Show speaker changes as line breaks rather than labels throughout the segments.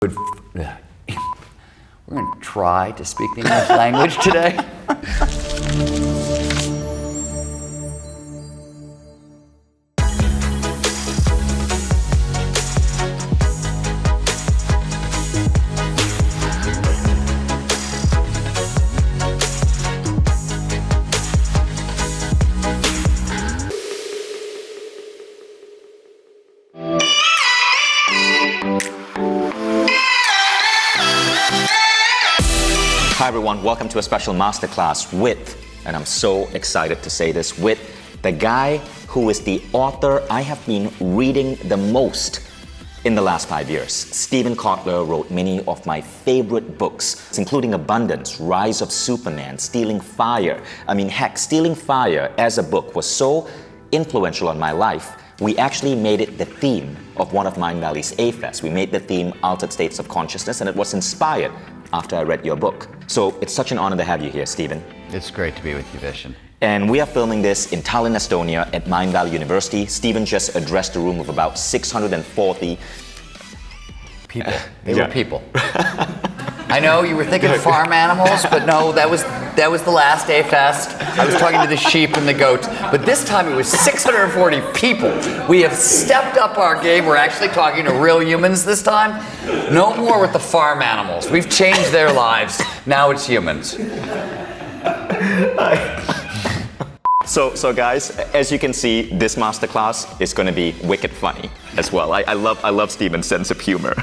We're going to try to speak the English language today.
Hi everyone, welcome to a special masterclass with, and I'm so excited to say this, with the guy who is the author I have been reading the most in the last 5 years. Stephen Kotler wrote many of my favorite books, including Abundance, Rise of Superman, Stealing Fire. Stealing Fire as a book was so influential on my life, we actually made it the theme of one of Mindvalley's A-Fest. We made the theme Altered States of Consciousness, and it was inspired after I read your book. So it's such an honor to have you here, Stephen.
It's great to be with you, Vishen.
And we are filming this in Tallinn, Estonia at Mindvalley University. Stephen just addressed a room of about 640
people. They were people. I know you were thinking farm animals, but no, that was the last A-Fest. I was talking to the sheep and the goats, but this time it was 640 people. We have stepped up our game. We're actually talking to real humans this time. No more with the farm animals. We've changed their lives. Now it's humans.
So guys, as you can see, this masterclass is going to be wicked funny as well. I love Stephen's sense of humor.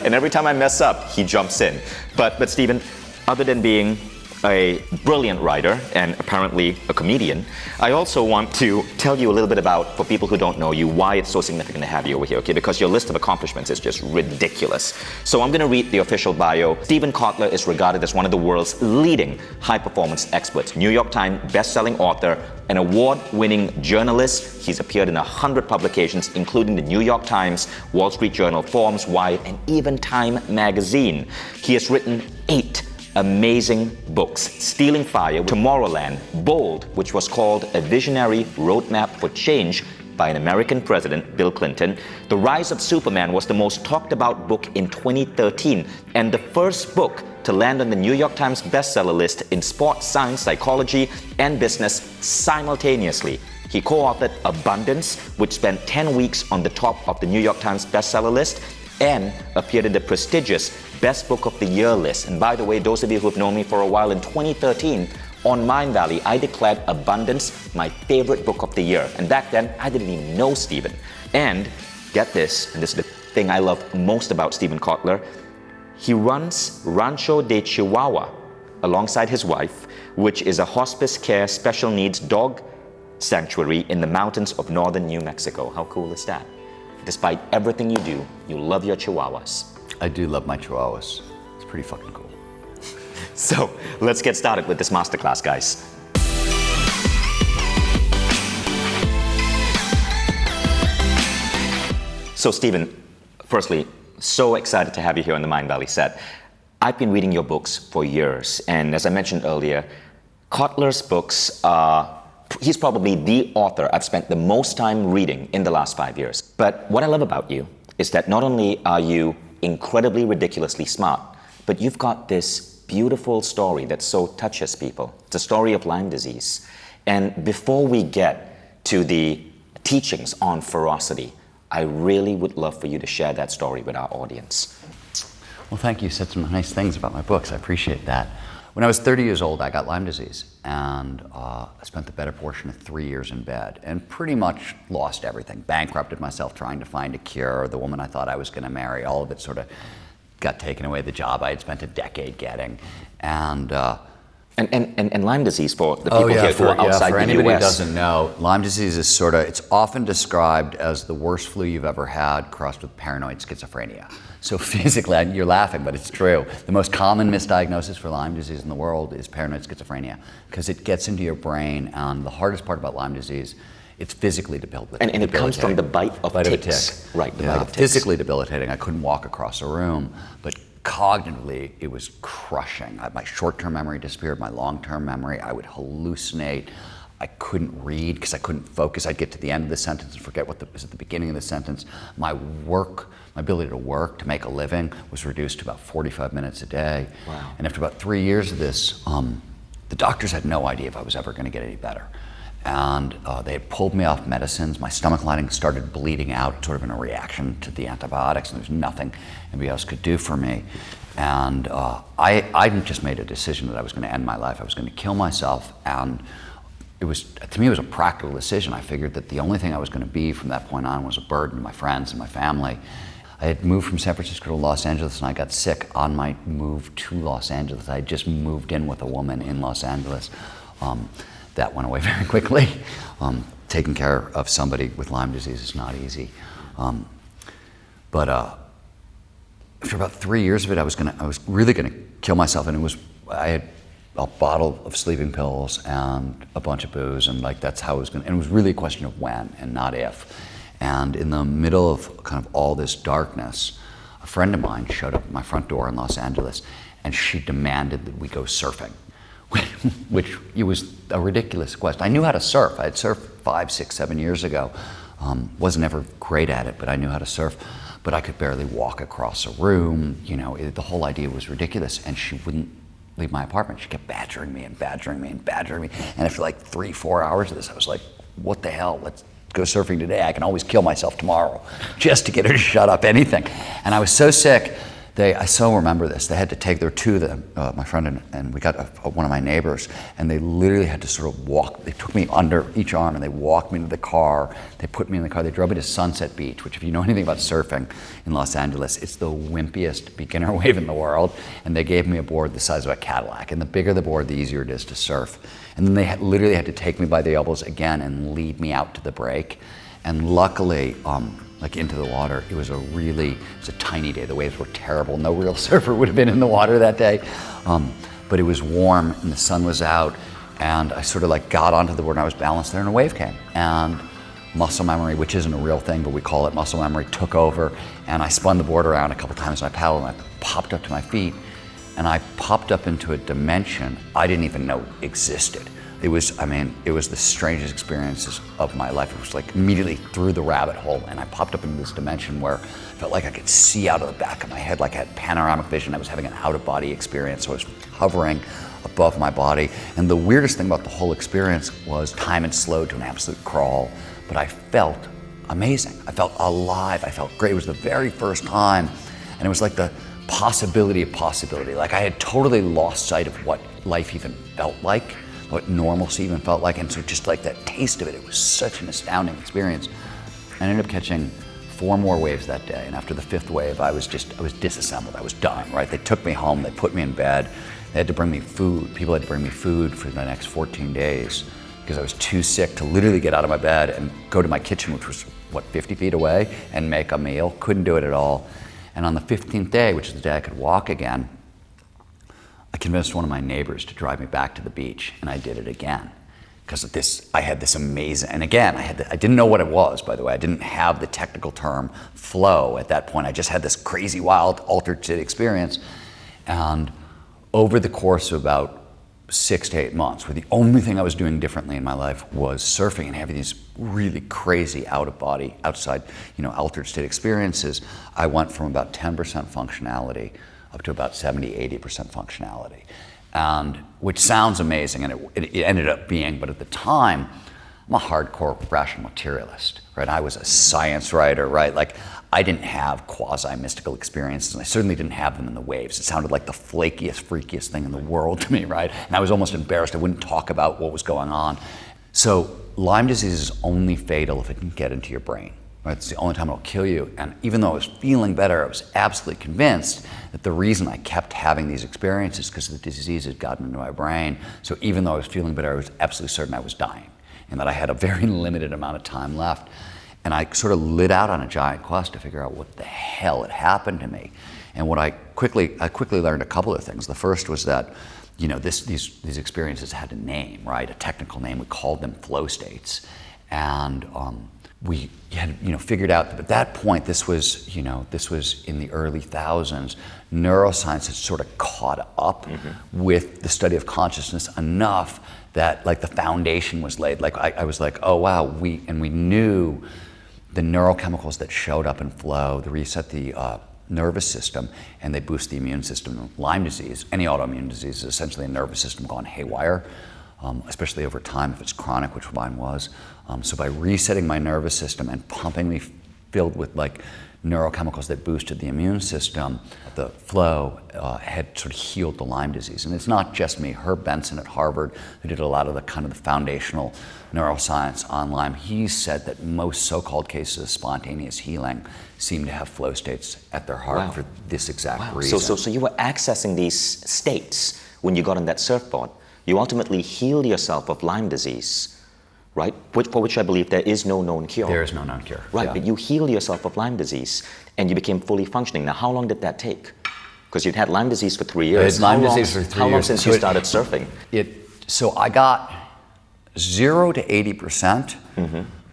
And every time I mess up, he jumps in. But Stephen, other than being a brilliant writer and apparently a comedian, I also want to tell you a little bit about, for people who don't know you, why it's so significant to have you over here, okay? Because your list of accomplishments is just ridiculous. So I'm going to read the official bio. Stephen Kotler is regarded as one of the world's leading high-performance experts, New York Times best-selling author, an award-winning journalist. He's appeared in 100 publications, including the New York Times, Wall Street Journal, Forbes, Wired, and even Time magazine. He has written 8 amazing books: Stealing Fire, Tomorrowland, Bold, which was called a visionary roadmap for change by an American president, Bill Clinton. The Rise of Superman was the most talked about book in 2013 and the first book to land on the New York Times bestseller list in sports science, psychology, and business simultaneously. He co-authored Abundance, which spent 10 weeks on the top of the New York Times bestseller list and appeared in the prestigious Best Book of the Year list. And by the way, those of you who have known me for a while, in 2013, on Mindvalley, I declared Abundance my favorite book of the year. And back then, I didn't even know Stephen. And get this, and this is the thing I love most about Stephen Kotler, he runs Rancho de Chihuahua alongside his wife, which is a hospice care special needs dog sanctuary in the mountains of northern New Mexico. How cool is that? Despite everything you do, you love your chihuahuas.
I do love my chihuahuas. It's pretty fucking cool.
So let's get started with this masterclass, guys. So Stephen, firstly, so excited to have you here on the Mindvalley set. I've been reading your books for years, and as I mentioned earlier, Kotler's books are he's probably the author I've spent the most time reading in the last 5 years. But what I love about you is that not only are you incredibly ridiculously smart, but you've got this beautiful story that so touches people. It's a story of Lyme disease. And before we get to the teachings on ferocity, I really would love for you to share that story with our audience.
Well, thank you. You said some nice things about my books. I appreciate that. When I was 30 years old, I got Lyme disease, and I spent the better portion of 3 years in bed and pretty much lost everything. Bankrupted myself trying to find a cure. The woman I thought I was going to marry, all of it sort of got taken away. The job I had spent a decade getting. And
Lyme disease, for the people here who are outside
for
the
anybody
US.
who doesn't know, Lyme disease is it's often described as the worst flu you've ever had crossed with paranoid schizophrenia. So physically, you're laughing, but it's true. The most common misdiagnosis for Lyme disease in the world is paranoid schizophrenia, because it gets into your brain, and the hardest part about Lyme disease, it's physically debilitating.
And it comes from the bite of ticks. Right, the bite of ticks.
Physically debilitating. I couldn't walk across a room, but cognitively, it was crushing. My short-term memory disappeared, my long-term memory, I would hallucinate. I couldn't read because I couldn't focus. I'd get to the end of the sentence and forget what was at the beginning of the sentence. My ability to work, to make a living, was reduced to about 45 minutes a day.
Wow.
And after about 3 years of this, the doctors had no idea if I was ever going to get any better. And they had pulled me off medicines. My stomach lining started bleeding out, sort of in a reaction to the antibiotics, and there's nothing anybody else could do for me. And I just made a decision that I was going to end my life. I was going to kill myself, and to me, it was a practical decision. I figured that the only thing I was going to be from that point on was a burden to my friends and my family. I had moved from San Francisco to Los Angeles, and I got sick on my move to Los Angeles. I had just moved in with a woman in Los Angeles. That went away very quickly. Taking care of somebody with Lyme disease is not easy. But after about 3 years of it, I was really gonna kill myself, and I had a bottle of sleeping pills and a bunch of booze, and like that's how it was gonna. And it was really a question of when and not if. And in the middle of kind of all this darkness, a friend of mine showed up at my front door in Los Angeles, and she demanded that we go surfing, which it was a ridiculous request. I knew how to surf. I had surfed 5, 6, 7 years ago. Wasn't ever great at it, but I knew how to surf. But I could barely walk across a room. You know, the whole idea was ridiculous, and she wouldn't leave my apartment. She kept badgering me and badgering me and badgering me. And after like 3, 4 hours of this, I was like, what the hell? Let's go surfing today. I can always kill myself tomorrow just to get her to shut up, anything. And I was so sick. I so remember this. They had to take, there were two of them, my friend and we got one of my neighbors, and they literally had to sort of walk. They took me under each arm and they walked me to the car. They put me in the car. They drove me to Sunset Beach, which if you know anything about surfing in Los Angeles, it's the wimpiest beginner wave in the world. And they gave me a board the size of a Cadillac. And the bigger the board, the easier it is to surf. And then they literally had to take me by the elbows again and lead me out to the break. And luckily, like into the water, it was a tiny day. The waves were terrible. No real surfer would have been in the water that day. But it was warm and the sun was out, and I sort of like got onto the board and I was balanced there and a wave came. And muscle memory, which isn't a real thing, but we call it muscle memory, took over, and I spun the board around a couple times and I paddled and I popped up to my feet, and I popped up into a dimension I didn't even know existed. It was the strangest experiences of my life. It was like immediately through the rabbit hole, and I popped up into this dimension where I felt like I could see out of the back of my head, like I had panoramic vision. I was having an out-of-body experience, so I was hovering above my body. And the weirdest thing about the whole experience was time had slowed to an absolute crawl, but I felt amazing. I felt alive. I felt great. It was the very first time, and it was like the possibility of possibility. Like I had totally lost sight of what life even felt like, what normalcy even felt like, and so just like that taste of it, it was such an astounding experience. I ended up catching 4 more waves that day, and after the 5th wave, I was disassembled. I was done, right? They took me home, they put me in bed, they had to bring me food. People had to bring me food for the next 14 days because I was too sick to literally get out of my bed and go to my kitchen, which was, 50 feet away, and make a meal. Couldn't do it at all. And on the 15th day, which is the day I could walk again, I convinced one of my neighbors to drive me back to the beach, and I did it again. Because I had this amazing, and again, I didn't know what it was, by the way. I didn't have the technical term flow at that point. I just had this crazy, wild, altered state experience. And over the course of about 6 to 8 months, where the only thing I was doing differently in my life was surfing and having these really crazy out-of-body, outside, altered state experiences, I went from about 10% functionality up to about 70-80% functionality, and which sounds amazing, and it ended up being. But at the time, I'm a hardcore rational materialist, right? I was a science writer, right? Like I didn't have quasi-mystical experiences, and I certainly didn't have them in the waves. It sounded like the flakiest, freakiest thing in the world to me, right? And I was almost embarrassed. I wouldn't talk about what was going on. So Lyme disease is only fatal if it can get into your brain. It's the only time it'll kill you. And even though I was feeling better, I was absolutely convinced that the reason I kept having these experiences is because the disease had gotten into my brain. So even though I was feeling better, I was absolutely certain I was dying and that I had a very limited amount of time left. And I sort of lit out on a giant quest to figure out what the hell had happened to me. And what I quickly learned a couple of things. The first was that these experiences had a name, right? A technical name. We called them flow states. And we had figured out that at that point, this was in the early thousands, neuroscience had sort of caught up with the study of consciousness enough that like the foundation was laid. Like I was like, oh wow, we knew the neurochemicals that showed up in flow, they reset the nervous system, and they boost the immune system. Lyme disease, any autoimmune disease, is essentially a nervous system gone haywire, especially over time if it's chronic, which mine was. So by resetting my nervous system and pumping me filled with like neurochemicals that boosted the immune system, the flow had sort of healed the Lyme disease. And it's not just me. Herb Benson at Harvard, who did a lot of the kind of the foundational neuroscience on Lyme, he said that most so-called cases of spontaneous healing seem to have flow states at their heart for this exact reason.
So you were accessing these states when you got on that surfboard. You ultimately healed yourself of Lyme disease, right? For which I believe there is no known cure.
There is no known cure.
Right,
yeah.
but you healed yourself of Lyme disease and you became fully functioning. Now, how long did that take? Because you'd had Lyme disease for 3 years.
I had Lyme disease for 3 years.
How long since you started surfing?
So I got 0 to 80%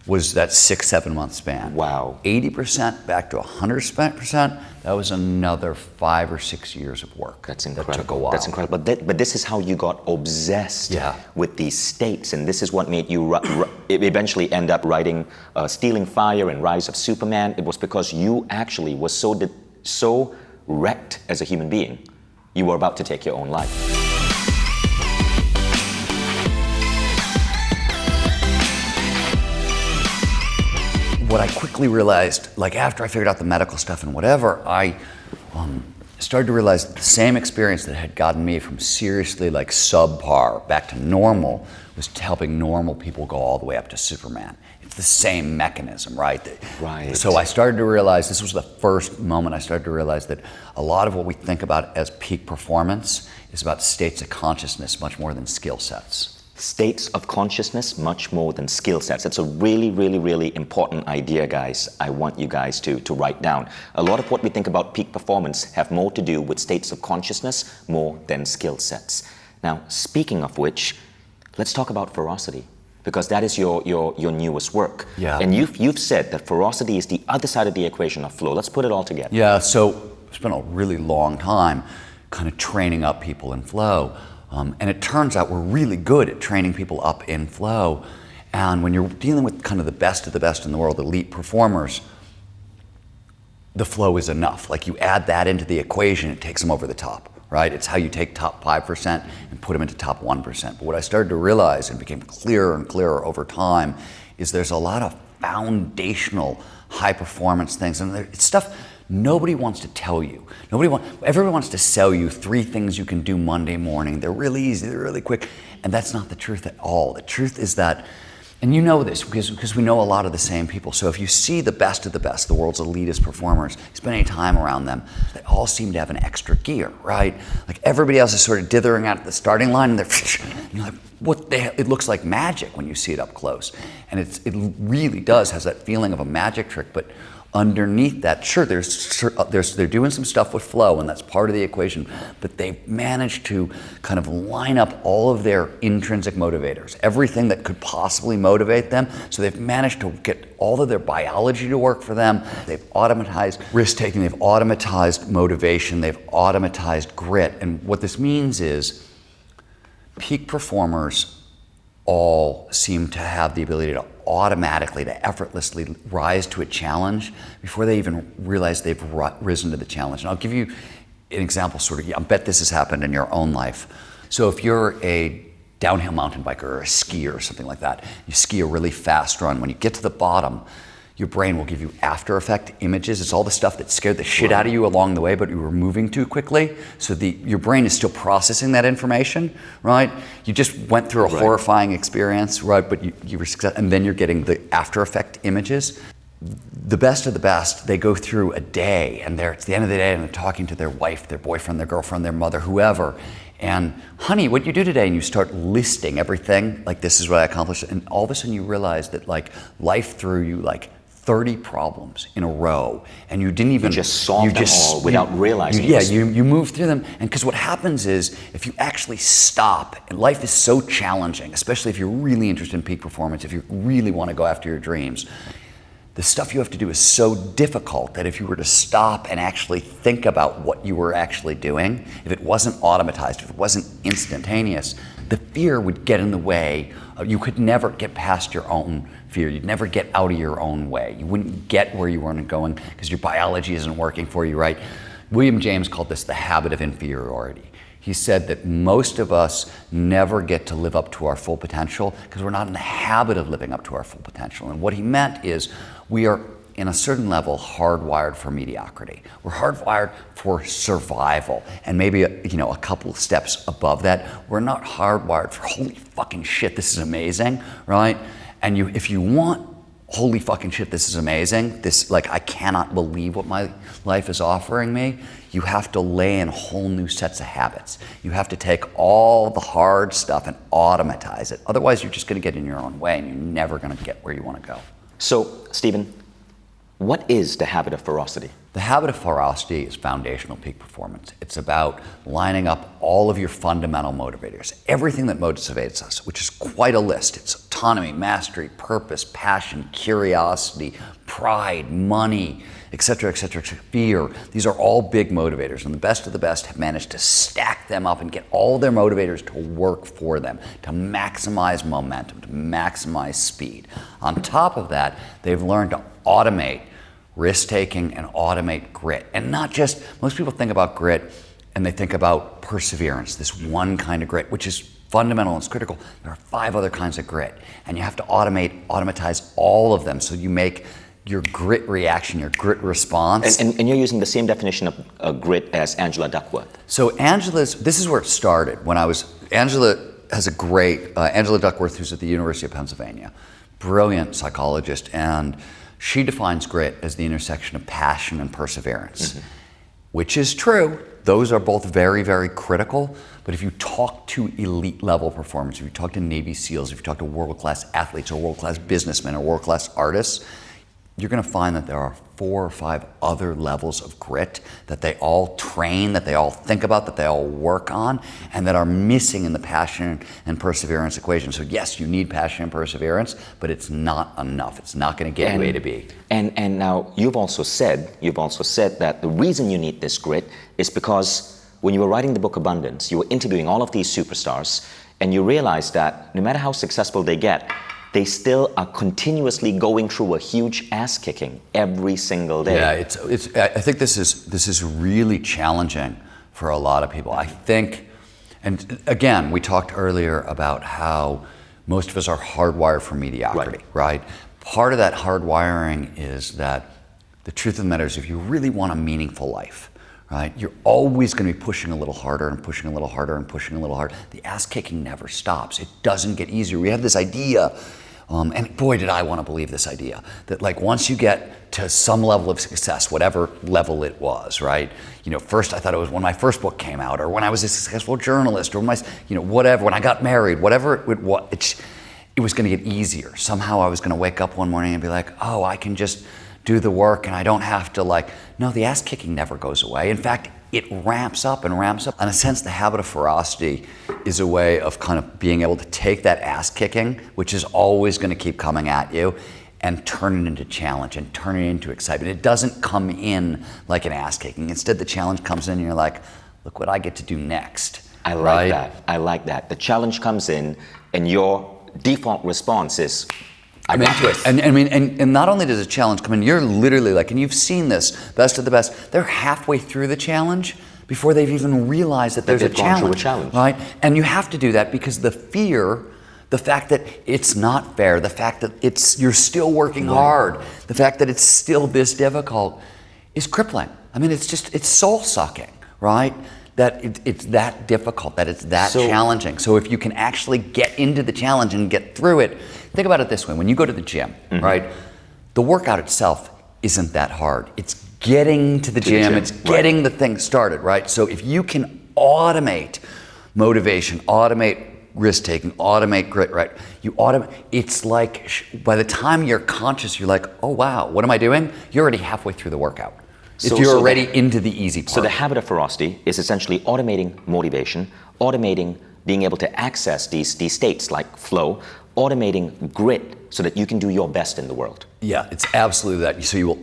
was that 6-7 month span.
Wow.
80% back to 100%, that was another 5 or 6 years of work.
That's incredible.
That took a while.
That's incredible. But this is how you got obsessed with these states, and this is what made you eventually end up writing Stealing Fire and Rise of Superman. It was because you actually were so wrecked as a human being. You were about to take your own life.
What I quickly realized, like after I figured out the medical stuff and whatever, I started to realize the same experience that had gotten me from seriously like subpar back to normal was helping normal people go all the way up to Superman. It's the same mechanism, right?
Right.
So I started to realize, this was the first moment I started to realize that a lot of what we think about as peak performance is about states of consciousness much more than skill sets.
States of consciousness much more than skill sets. That's a really, really, really important idea, guys. I want you guys to write down. A lot of what we think about peak performance have more to do with states of consciousness more than skill sets. Now, speaking of which, let's talk about ferocity, because that is your newest work.
Yeah.
And you've said that ferocity is the other side of the equation of flow. Let's put it all together.
Yeah, so I spent a really long time kind of training up people in flow. And it turns out we're really good at training people up in flow. And when you're dealing with kind of the best in the world, elite performers, the flow is enough. Like you add that into the equation, it takes them over the top, right? It's how you take top 5% and put them into top 1%. But what I started to realize, and became clearer and clearer over time, is there's a lot of foundational high performance things. And it's stuff nobody wants to tell you. Everyone wants to sell you 3 things you can do Monday morning. They're really easy, they're really quick. And that's not the truth at all. The truth is that, and you know this because we know a lot of the same people. So if you see the best of the best, the world's elitist performers, spend any time around them, they all seem to have an extra gear, right? Like everybody else is sort of dithering out at the starting line and you're like, what the hell? It looks like magic when you see it up close. And it really does, has that feeling of a magic trick, but underneath that, sure, they're doing some stuff with flow, and that's part of the equation, but they've managed to kind of line up all of their intrinsic motivators, everything that could possibly motivate them. So they've managed to get all of their biology to work for them. They've automatized risk-taking, they've automatized motivation, they've automatized grit. And what this means is peak performers all seem to have the ability to automatically, to effortlessly rise to a challenge before they even realize they've risen to the challenge. And I'll give you an example, I bet this has happened in your own life. So if you're a downhill mountain biker or a skier or something like that, you ski a really fast run, when you get to the bottom, your brain will give you after effect images. It's all the stuff that scared the shit out of you along the way, but you were moving too quickly. So your brain is still processing that information, right? You just went through a horrifying experience, right? But you were successful, and then you're getting the after effect images. The best of the best, they go through a day, and it's the end of the day, and they're talking to their wife, their boyfriend, their girlfriend, their mother, whoever. And honey, what'd you do today? And you start listing everything, like this is what I accomplished. And all of a sudden you realize that like life threw you like 30 problems in a row, and you didn't even...
You just solved them all without realizing it.
You move through them, and because what happens is, if you actually stop, and life is so challenging, especially if you're really interested in peak performance, if you really want to go after your dreams, the stuff you have to do is so difficult that if you were to stop and actually think about what you were actually doing, if it wasn't automatized, if it wasn't instantaneous, the fear would get in the way. You could never get past your own fear. You'd never get out of your own way. You wouldn't get where you weren't going because your biology isn't working for you, right? William James called this the habit of inferiority. He said that most of us never get to live up to our full potential because we're not in the habit of living up to our full potential. And what he meant is we are, in a certain level, hardwired for mediocrity. We're hardwired for survival. And maybe a couple of steps above that, we're not hardwired for holy fucking shit, this is amazing, right? And if you want holy fucking shit, this is amazing, I cannot believe what my life is offering me, you have to lay in whole new sets of habits. You have to take all the hard stuff and automatize it. Otherwise, you're just going to get in your own way and you're never going to get where you want to go.
So, Stephen, what is the habit of ferocity?
The habit of ferocity is foundational peak performance. It's about lining up all of your fundamental motivators, everything that motivates us, which is quite a list. It's autonomy, mastery, purpose, passion, curiosity, pride, money, etc., fear. These are all big motivators, and the best of the best have managed to stack them up and get all their motivators to work for them, to maximize momentum, to maximize speed. On top of that, they've learned to automate risk-taking and automate grit. And not just, most people think about grit and they think about perseverance, this one kind of grit, which is fundamental and it's critical. There are 5 other kinds of grit, and you have to automatize all of them so you make your grit reaction, your grit response.
And you're using the same definition of grit as Angela Duckworth.
So this is where it started. Angela Duckworth, who's at the University of Pennsylvania, brilliant psychologist, and she defines grit as the intersection of passion and perseverance, which is true. Those are both very, very critical. But if you talk to elite level performers, if you talk to Navy SEALs, if you talk to world-class athletes or world-class businessmen or world-class artists, you're going to find that there are 4 or 5 other levels of grit that they all train, that they all think about, that they all work on, and that are missing in the passion and perseverance equation. So yes, you need passion and perseverance, but it's not enough. It's not going to get you A to B.
And now you've also said that the reason you need this grit is because when you were writing the book Abundance, you were interviewing all of these superstars, and you realized that no matter how successful they get, they still are continuously going through a huge ass kicking every single day.
Yeah, I think this is really challenging for a lot of people. I think, and again, we talked earlier about how most of us are hardwired for mediocrity, right? Part of that hardwiring is that the truth of the matter is if you really want a meaningful life, right, you're always going to be pushing a little harder and pushing a little harder and pushing a little harder. The ass kicking never stops. It doesn't get easier. We have this idea, and boy, did I want to believe this idea, that once you get to some level of success, whatever level it was, right? First I thought it was when my first book came out, or when I was a successful journalist, or whatever, when I got married, whatever it was, it was going to get easier. Somehow I was going to wake up one morning and be like, oh, I can just do the work and I don't have to no, the ass kicking never goes away. In fact, it ramps up and ramps up. In a sense, the habit of ferocity is a way of kind of being able to take that ass kicking, which is always going to keep coming at you, and turn it into challenge and turn it into excitement. It doesn't come in like an ass kicking. Instead, the challenge comes in and you're like, look what I get to do next.
I like that. The challenge comes in and your default response is,
I'm into it. And not only does a challenge come in, you're literally and you've seen this, best of the best, they're halfway through the challenge before they've even realized that there's a challenge. Right? And you have to do that because the fear, the fact that it's not fair, the fact that you're still working hard, the fact that it's still this difficult is crippling. It's soul sucking, right? That it's that difficult, that it's that challenging. So if you can actually get into the challenge and get through it, think about it this way. When you go to the gym, right, the workout itself isn't that hard. It's getting to the gym, it's getting the thing started, right? So if you can automate motivation, automate risk-taking, automate grit, right? It's like by the time you're conscious, you're like, oh wow, what am I doing? You're already halfway through the workout. You're already into the easy part.
So the habit of ferocity is essentially automating motivation, automating being able to access these states like flow, automating grit so that you can do your best in the world.
Yeah, it's absolutely that. So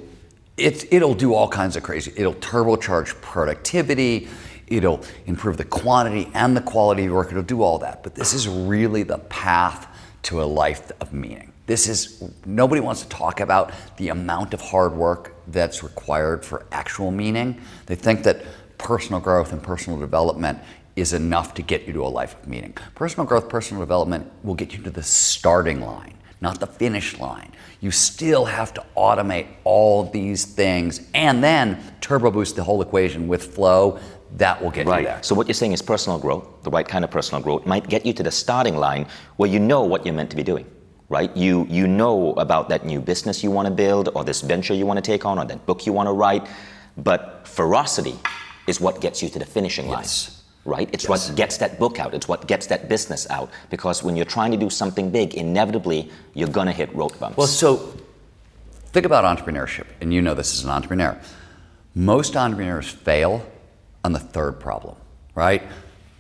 it'll do all kinds of crazy. It'll turbocharge productivity. It'll improve the quantity and the quality of your work. It'll do all that. But this is really the path to a life of meaning. Nobody wants to talk about the amount of hard work that's required for actual meaning. They think that personal growth and personal development is enough to get you to a life of meaning. Personal growth, personal development will get you to the starting line, not the finish line. You still have to automate all these things and then turbo boost the whole equation with flow. That will get you there.
So what you're saying is personal growth, the right kind of personal growth, might get you to the starting line where you know what you're meant to be doing, right? You know about that new business you want to build or this venture you want to take on or that book you want to write. But ferocity is what gets you to the finishing line. Right? It's what gets that book out. It's what gets that business out. Because when you're trying to do something big, inevitably, you're going to hit road bumps.
Well, so think about entrepreneurship, and you know this as an entrepreneur. Most entrepreneurs fail on the third problem, right?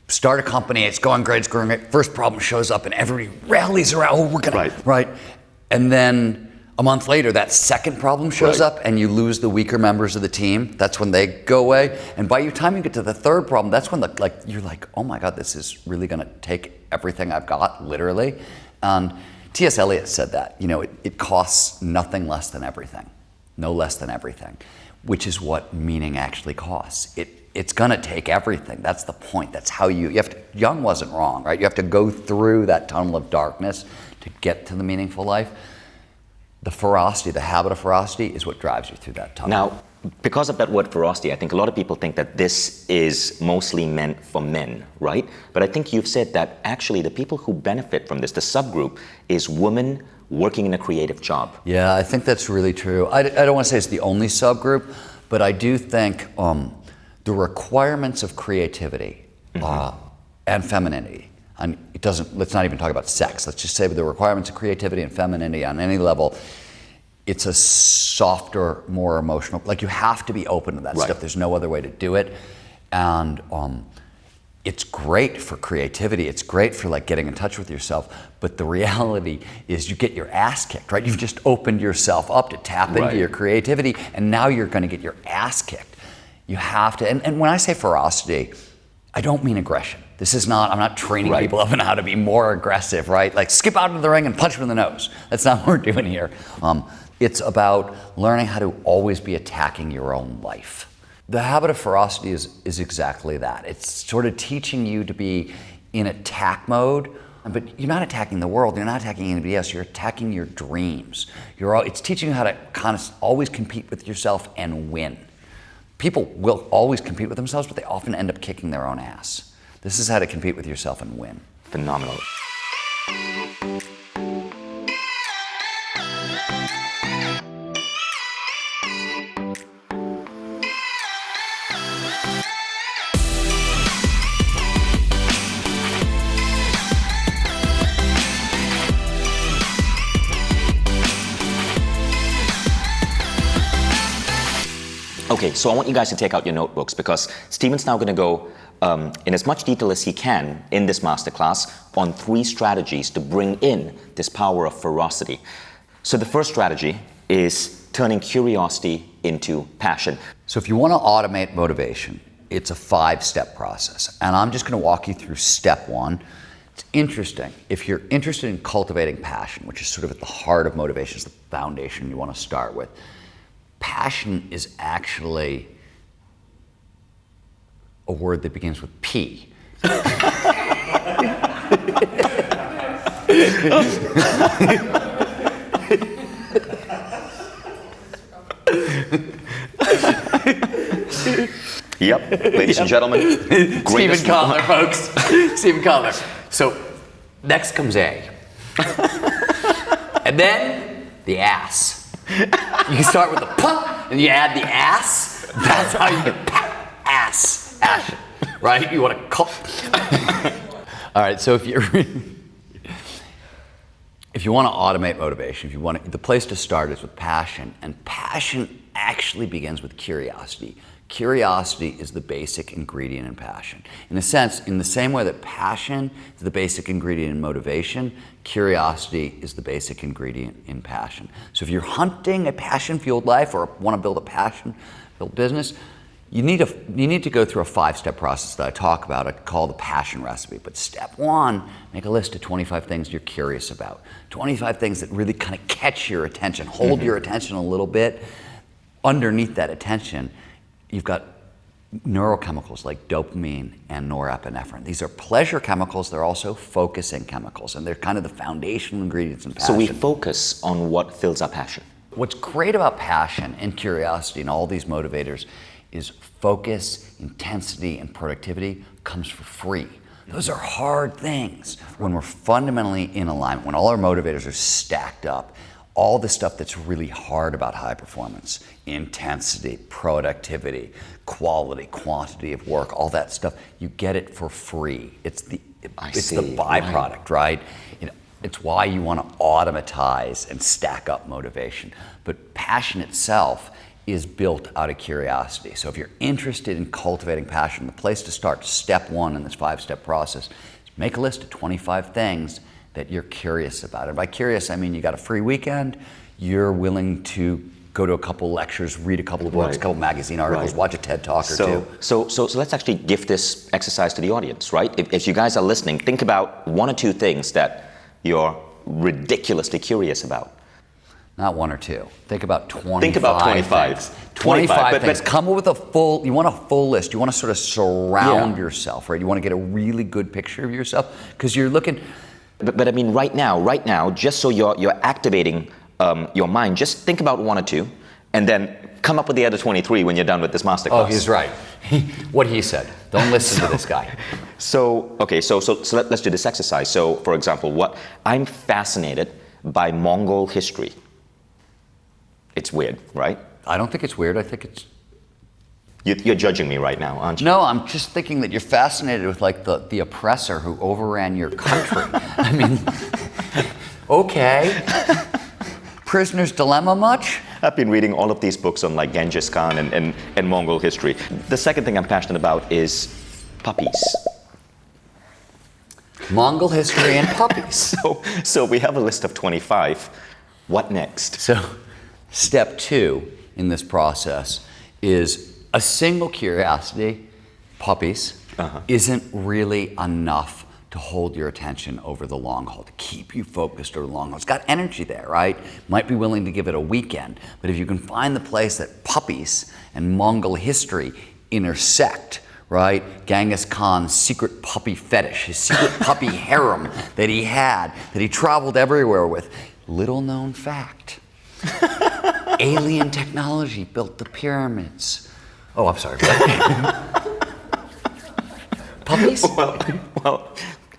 Start a company, it's going great, first problem shows up and everybody rallies around, oh, we're gonna, right? And then a month later, that second problem shows up and you lose the weaker members of the team. That's when they go away. And by the time you get to the third problem, that's when you're like, oh my God, this is really gonna take everything I've got, literally. And T.S. Eliot said that, it costs nothing less than everything, no less than everything, which is what meaning actually costs. It's gonna take everything. That's the point. That's how you have to, Jung wasn't wrong, right? You have to go through that tunnel of darkness to get to the meaningful life. The ferocity, the habit of ferocity is what drives you through that tunnel.
Now, because of that word ferocity, I think a lot of people think that this is mostly meant for men, right? But I think you've said that actually the people who benefit from this, the subgroup, is women working in a creative job.
Yeah, I think that's really true. I don't want to say it's the only subgroup, but I do think the requirements of creativity and femininity, and let's not even talk about sex, let's just say the requirements of creativity and femininity on any level, it's a softer, more emotional, you have to be open to that stuff. There's no other way to do it. And it's great for creativity. It's great for getting in touch with yourself. But the reality is you get your ass kicked, right? You've just opened yourself up to tap into your creativity, and now you're gonna get your ass kicked. You have to, and when I say ferocity, I don't mean aggression. I'm not training people up on how to be more aggressive, right? Skip out into the ring and punch them in the nose. That's not what we're doing here. It's about learning how to always be attacking your own life. The habit of ferocity is exactly that. It's sort of teaching you to be in attack mode, but you're not attacking the world, you're not attacking anybody else, you're attacking your dreams. It's teaching you how to kind of always compete with yourself and win. People will always compete with themselves, but they often end up kicking their own ass. This is how to compete with yourself and win.
Phenomenal. Okay, so I want you guys to take out your notebooks because Stephen's now going to go in as much detail as he can in this masterclass on 3 strategies to bring in this power of ferocity. So the first strategy is turning curiosity into passion.
So if you want to automate motivation, it's a 5-step process. And I'm just going to walk you through step 1. It's interesting. If you're interested in cultivating passion, which is sort of at the heart of motivation, is the foundation you want to start with, passion is actually a word that begins with P.
Yep, ladies and gentlemen,
Stephen Kotler, folks. Stephen Kotler. So next comes A. And then the ass. You can start with the pump, and you add the ass. That's how you get ass, action, right? You want to call. All right. So if you want to automate motivation, the place to start is with passion, and passion actually begins with curiosity. Curiosity is the basic ingredient in passion. In a sense, in the same way that passion is the basic ingredient in motivation, curiosity is the basic ingredient in passion. So if you're hunting a passion-fueled life or want to build a passion-fueled business, you need to go through a 5-step process that I talk about. I call the passion recipe. But step 1, make a list of 25 things you're curious about. 25 things that really kind of catch your attention, hold your attention a little bit. Underneath that attention, you've got neurochemicals like dopamine and norepinephrine. These are pleasure chemicals. They're also focusing chemicals, and they're kind of the foundational ingredients in passion.
So we focus on what fills our passion.
What's great about passion and curiosity and all these motivators is focus, intensity, and productivity comes for free. Those are hard things. When we're fundamentally in alignment, when all our motivators are stacked up, all the stuff that's really hard about high performance, intensity, productivity, quality, quantity of work, all that stuff, you get it for free. It's the byproduct, right? It's why you want to automatize and stack up motivation. But passion itself is built out of curiosity. So if you're interested in cultivating passion, the place to start, step 1 in this 5-step process, is make a list of 25 things that you're curious about. And by curious, I mean you got a free weekend, you're willing to go to a couple lectures, read a couple of books, a couple magazine articles, watch a TED Talk or two.
So let's actually give this exercise to the audience, right? If you guys are listening, think about 1 or 2 things that you're ridiculously curious about.
Not 1 or 2. Think about 25.
Think about 25.
Things. 25 things.
But
come up with you want a full list. You want to sort of surround yourself, right? You want to get a really good picture of yourself because you're looking.
But I mean, right now, just so you're activating your mind, just think about 1 or 2, and then come up with the other 23 when you're done with this masterclass.
Oh, he's right. What he said. Don't listen to this guy.
So let's do this exercise. So, for example, I'm fascinated by Mongol history. It's weird, right?
I don't think it's weird. I think it's...
You're judging me right now, aren't you?
No, I'm just thinking that you're fascinated with like the oppressor who overran your country. I mean, okay. Prisoner's Dilemma much?
I've been reading all of these books on like Genghis Khan and Mongol history. The second thing I'm passionate about is puppies.
Mongol history and puppies.
So we have a list of 25. What next?
So step 2 in this process is a single curiosity, puppies, isn't really enough to hold your attention over the long haul, to keep you focused over the long haul. It's got energy there, right? Might be willing to give it a weekend, but if you can find the place that puppies and Mongol history intersect, right? Genghis Khan's secret puppy fetish, his secret puppy harem that he had, that he traveled everywhere with. Little known fact. Alien technology built the pyramids. Oh, I'm sorry. Puppies?
Well,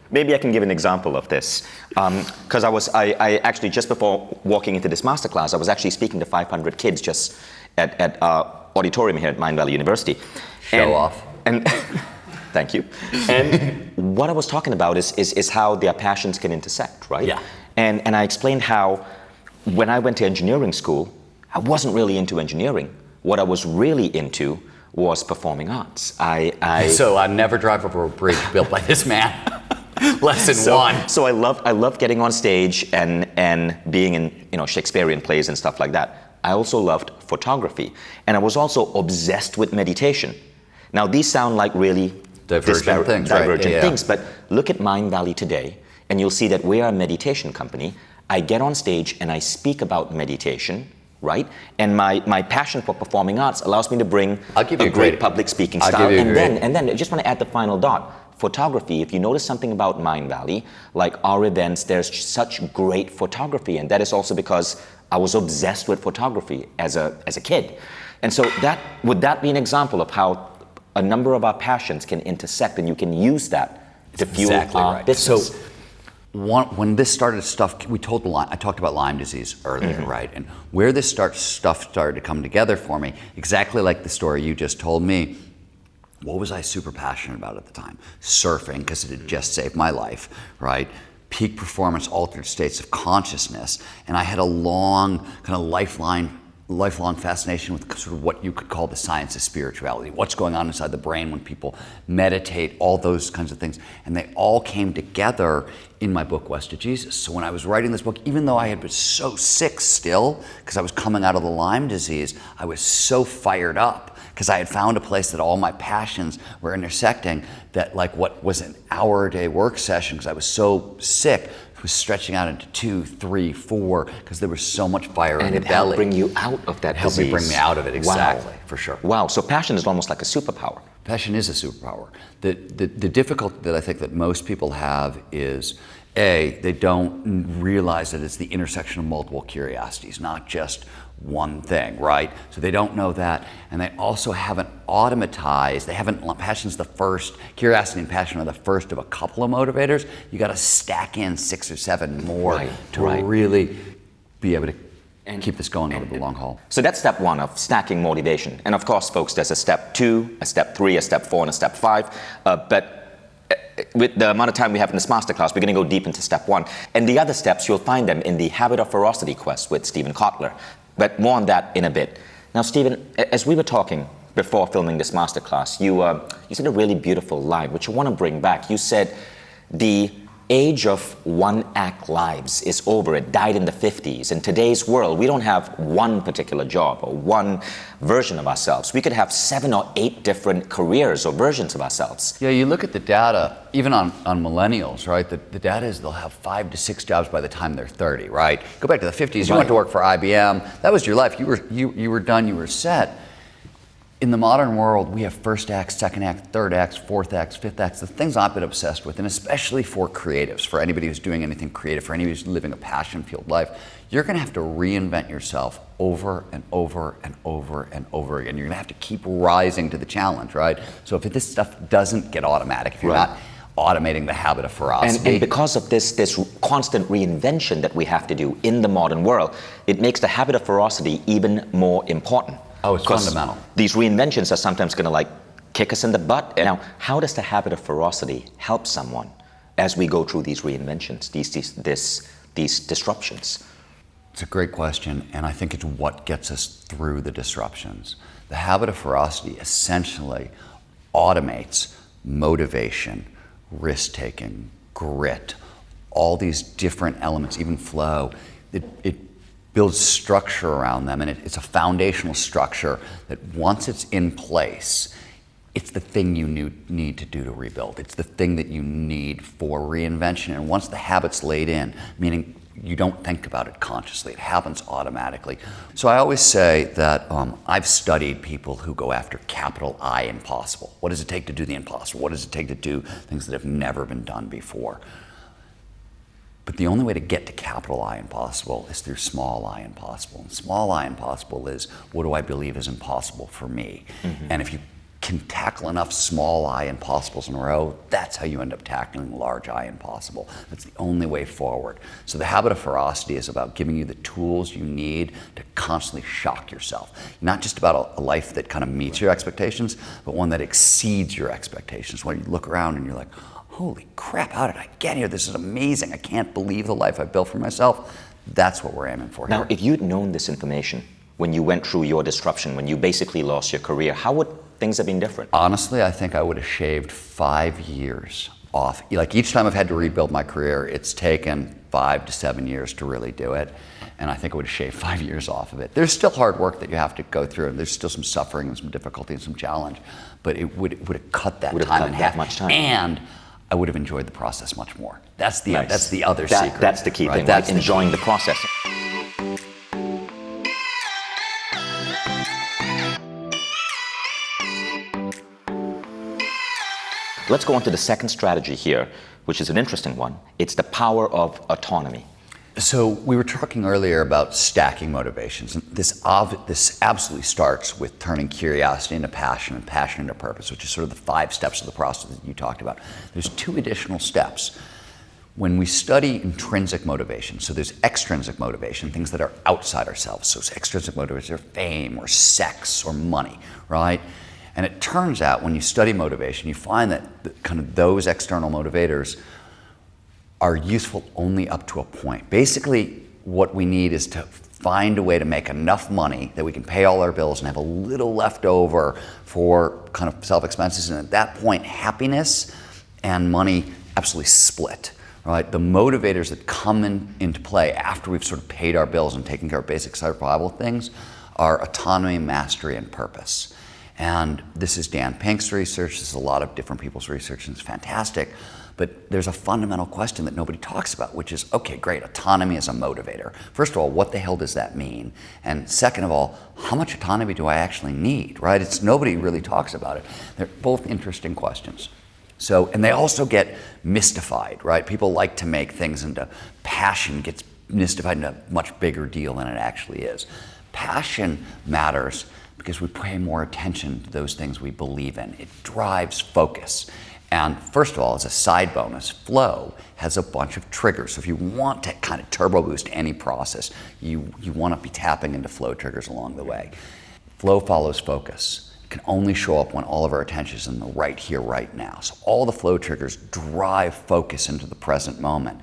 maybe I can give an example of this. Because I actually, just before walking into this masterclass, I was actually speaking to 500 kids just at auditorium here at Mindvalley University.
Show off.
And thank you. And what I was talking about is how their passions can intersect, right?
Yeah.
And I explained how when I went to engineering school, I wasn't really into engineering. What I was really into was performing arts.
So I never drive over a bridge built by this man. Lesson 1.
So I love getting on stage and being in Shakespearean plays and stuff like that. I also loved photography, and I was also obsessed with meditation. Now these sound like really
divergent
things, but look at Mindvalley today, and you'll see that we are a meditation company. I get on stage and I speak about meditation, right? And my passion for performing arts allows me to bring a great public speaking style. And then I just want to add the final dot. Photography, if you notice something about Mindvalley, like our events, there's such great photography, and that is also because I was obsessed with photography as a kid. And so would that be an example of how a number of our passions can intersect, and you can use that to fuel our business?
So when this started I talked about Lyme disease earlier, right? And where this stuff started to come together for me, exactly like the story you just told me, what was I super passionate about at the time? Surfing, because it had just saved my life, right? Peak performance, altered states of consciousness. And I had a long kind of lifeline lifelong fascination with sort of what you could call the science of spirituality, what's going on inside the brain when people meditate, all those kinds of things. And they all came together in my book, West of Jesus. So when I was writing this book, even though I had been so sick still, because I was coming out of the Lyme disease, I was so fired up because I had found a place that all my passions were intersecting, that like what was an hour-a-day work session, because I was so sick, was stretching out into 2, 3, 4, because there was so much fire in the belly.
And it helped bring you out of that
disease. Helped me bring me out of it, exactly, for sure.
Wow, so passion is almost like a superpower.
Passion is a superpower. The difficulty that I think that most people have is, A, they don't realize that it's the intersection of multiple curiosities, not just one thing, right? So they don't know that, and they also haven't automatized, passion's the first, curiosity and passion are the first of a couple of motivators. You gotta stack in 6 or 7 more to really be able to keep this going over the long haul.
So that's step 1 of stacking motivation. And of course, folks, there's a step 2, a step 3, a step 4, and a step 5. But with the amount of time we have in this masterclass, we're going to go deep into step 1. And the other steps, you'll find them in the Habit of Ferocity quest with Stephen Kotler. But more on that in a bit. Now, Stephen, as we were talking before filming this masterclass, you said a really beautiful line, which I want to bring back. You said the age of one-act lives is over. It died in the 50s. In today's world, we don't have one particular job or one version of ourselves. We could have 7 or 8 different careers or versions of ourselves.
Yeah, you look at the data, even on millennials, right? The data is they'll have 5 to 6 jobs by the time they're 30, right? Go back to the 50s, you went to work for IBM. That was your life. You were done, you were set. In the modern world, we have first acts, second acts, third acts, fourth acts, fifth acts, the things I've been obsessed with, and especially for creatives, for anybody who's doing anything creative, for anybody who's living a passion-fueled life, you're gonna have to reinvent yourself over and over and over and over again. You're gonna have to keep rising to the challenge, right? So if this stuff doesn't get automatic, if you're not automating the habit of ferocity.
And because of this constant reinvention that we have to do in the modern world, it makes the habit of ferocity even more important.
Oh, it's fundamental.
These reinventions are sometimes going to like kick us in the butt. Now, how does the habit of ferocity help someone as we go through these reinventions, these disruptions?
It's a great question, and I think it's what gets us through the disruptions. The habit of ferocity essentially automates motivation, risk-taking, grit, all these different elements, even flow. It builds structure around them, and it's a foundational structure that once it's in place, it's the thing you need to do to rebuild. It's the thing that you need for reinvention. And once the habit's laid in, meaning you don't think about it consciously, it happens automatically. So I always say that I've studied people who go after capital I impossible. What does it take to do the impossible? What does it take to do things that have never been done before? But the only way to get to capital I impossible is through small I impossible. And small I impossible is, what do I believe is impossible for me? Mm-hmm. And if you can tackle enough small I impossibles in a row, that's how you end up tackling large I impossible. That's the only way forward. So the habit of ferocity is about giving you the tools you need to constantly shock yourself. Not just about a life that kind of meets your expectations, but one that exceeds your expectations. When you look around and you're like, holy crap, how did I get here? This is amazing. I can't believe the life I built for myself. That's what we're aiming for here.
Now, if you'd known this information when you went through your disruption, when you basically lost your career, how would things have been different?
Honestly, I think I would have shaved 5 years off. Like each time I've had to rebuild my career, it's taken 5 to 7 years to really do it. And I think I would have shaved 5 years off of it. There's still hard work that you have to go through, and there's still some suffering and some difficulty and some challenge, but it would have cut that time in half.
Much time.
And I would have enjoyed the process much more. That's the other secret.
That's the key thing, right? Enjoying the process. Let's go on to the second strategy here, which is an interesting one. It's the power of autonomy.
So we were talking earlier about stacking motivations. And this absolutely starts with turning curiosity into passion and passion into purpose, which is sort of the 5 steps of the process that you talked about. There's 2 additional steps. When we study intrinsic motivation, so there's extrinsic motivation, things that are outside ourselves. So extrinsic motivation are fame or sex or money, right? And it turns out when you study motivation, you find that kind of those external motivators are useful only up to a point. Basically, what we need is to find a way to make enough money that we can pay all our bills and have a little left over for kind of self-expenses. And at that point, happiness and money absolutely split, right? The motivators that come into play after we've sort of paid our bills and taken care of basic survival things are autonomy, mastery, and purpose. And this is Dan Pink's research. This is a lot of different people's research, and it's fantastic. But there's a fundamental question that nobody talks about, which is, okay, great, autonomy is a motivator. First of all, what the hell does that mean? And second of all, how much autonomy do I actually need, right? Nobody really talks about it. They're both interesting questions. So, and they also get mystified, right? People like to make things into, passion gets mystified into a much bigger deal than it actually is. Passion matters because we pay more attention to those things we believe in. It drives focus. And first of all, as a side bonus, flow has a bunch of triggers. So if you want to kind of turbo boost any process, you want to be tapping into flow triggers along the way. Flow follows focus. It can only show up when all of our attention is in the right here, right now. So all the flow triggers drive focus into the present moment.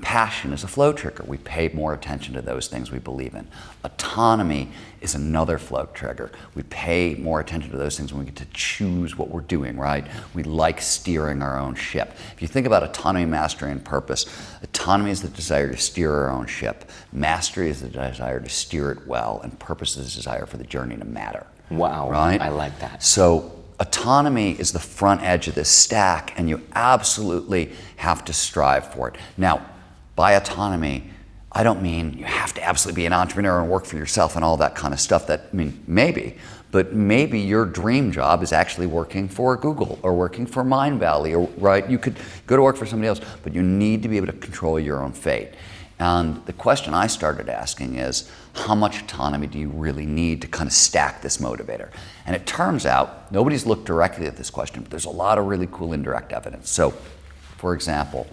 Passion is a flow trigger. We pay more attention to those things we believe in. Autonomy is another flow trigger. We pay more attention to those things when we get to choose what we're doing, right? We like steering our own ship. If you think about autonomy, mastery, and purpose, autonomy is the desire to steer our own ship. Mastery is the desire to steer it well, and purpose is the desire for the journey to matter.
Wow,
right?
I like that.
So autonomy is the front edge of this stack, and you absolutely have to strive for it. Now, by autonomy, I don't mean you have to absolutely be an entrepreneur and work for yourself and all that kind of stuff. Maybe, but maybe your dream job is actually working for Google or working for Mindvalley, or right? You could go to work for somebody else, but you need to be able to control your own fate. And the question I started asking is, how much autonomy do you really need to kind of stack this motivator? And it turns out, nobody's looked directly at this question, but there's a lot of really cool indirect evidence. So, for example,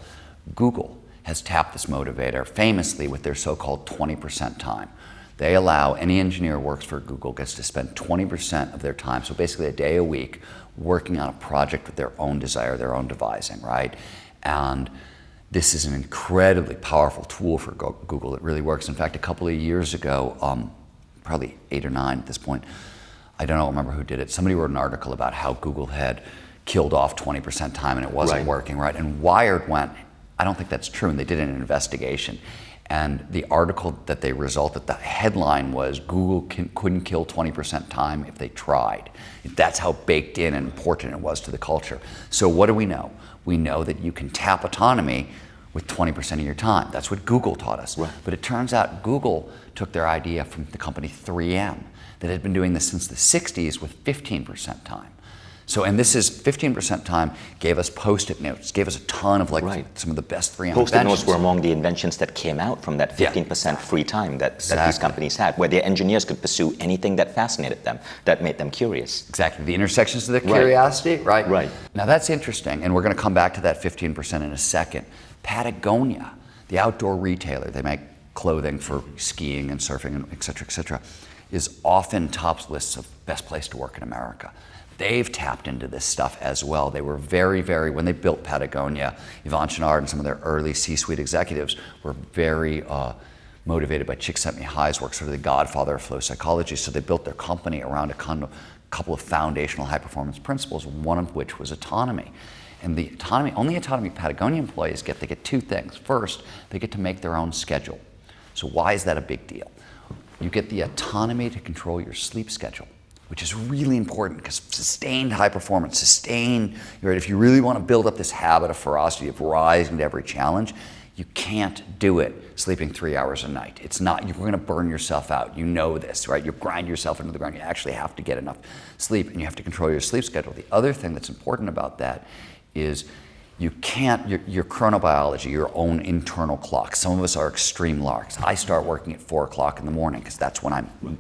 Google has tapped this motivator famously with their so-called 20% time. They allow any engineer who works for Google gets to spend 20% of their time, so basically a day a week, working on a project with their own desire, their own devising, right? And this is an incredibly powerful tool for Google. It really works. In fact, a couple of years ago, probably 8 or 9 at this point, I don't remember who did it. Somebody wrote an article about how Google had killed off 20% time and it wasn't working, right? And Wired went, I don't think that's true, and they did an investigation. And the article that they resulted, the headline was, Google couldn't kill 20% time if they tried. That's how baked in and important it was to the culture. So what do we know? We know that you can tap autonomy with 20% of your time. That's what Google taught us. Right. But it turns out Google took their idea from the company 3M that had been doing this since the 60s with 15% time. So, and this is 15% time gave us Post-it notes, gave us a ton of some of the best 3M
Post-it
inventions.
notes were among the inventions that came out from that 15% free time that these companies had, where their engineers could pursue anything that fascinated them, that made them curious.
Exactly, the intersections of their curiosity, right?
Right.
Now that's interesting, and we're going to come back to that 15% in a second. Patagonia, the outdoor retailer, they make clothing for skiing and surfing, and et cetera, is often top lists of best place to work in America. They've tapped into this stuff as well. They were very, when they built Patagonia, Yvon Chouinard and some of their early C-suite executives were very motivated by Csikszentmihalyi's work, sort of the godfather of flow psychology. So they built their company around a couple of foundational high-performance principles, one of which was autonomy. And the only autonomy Patagonia employees get, they get 2 things. First, they get to make their own schedule. So why is that a big deal? You get the autonomy to control your sleep schedule, which is really important because sustained high performance, if you really want to build up this habit of ferocity, of rising to every challenge, you can't do it sleeping 3 hours a night. It's not, you're going to burn yourself out. You know this, right? You grind yourself into the ground. You actually have to get enough sleep, and you have to control your sleep schedule. The other thing that's important about that is you can't, your chronobiology, your own internal clock. Some of us are extreme larks. I start working at 4 o'clock in the morning because that's when I'm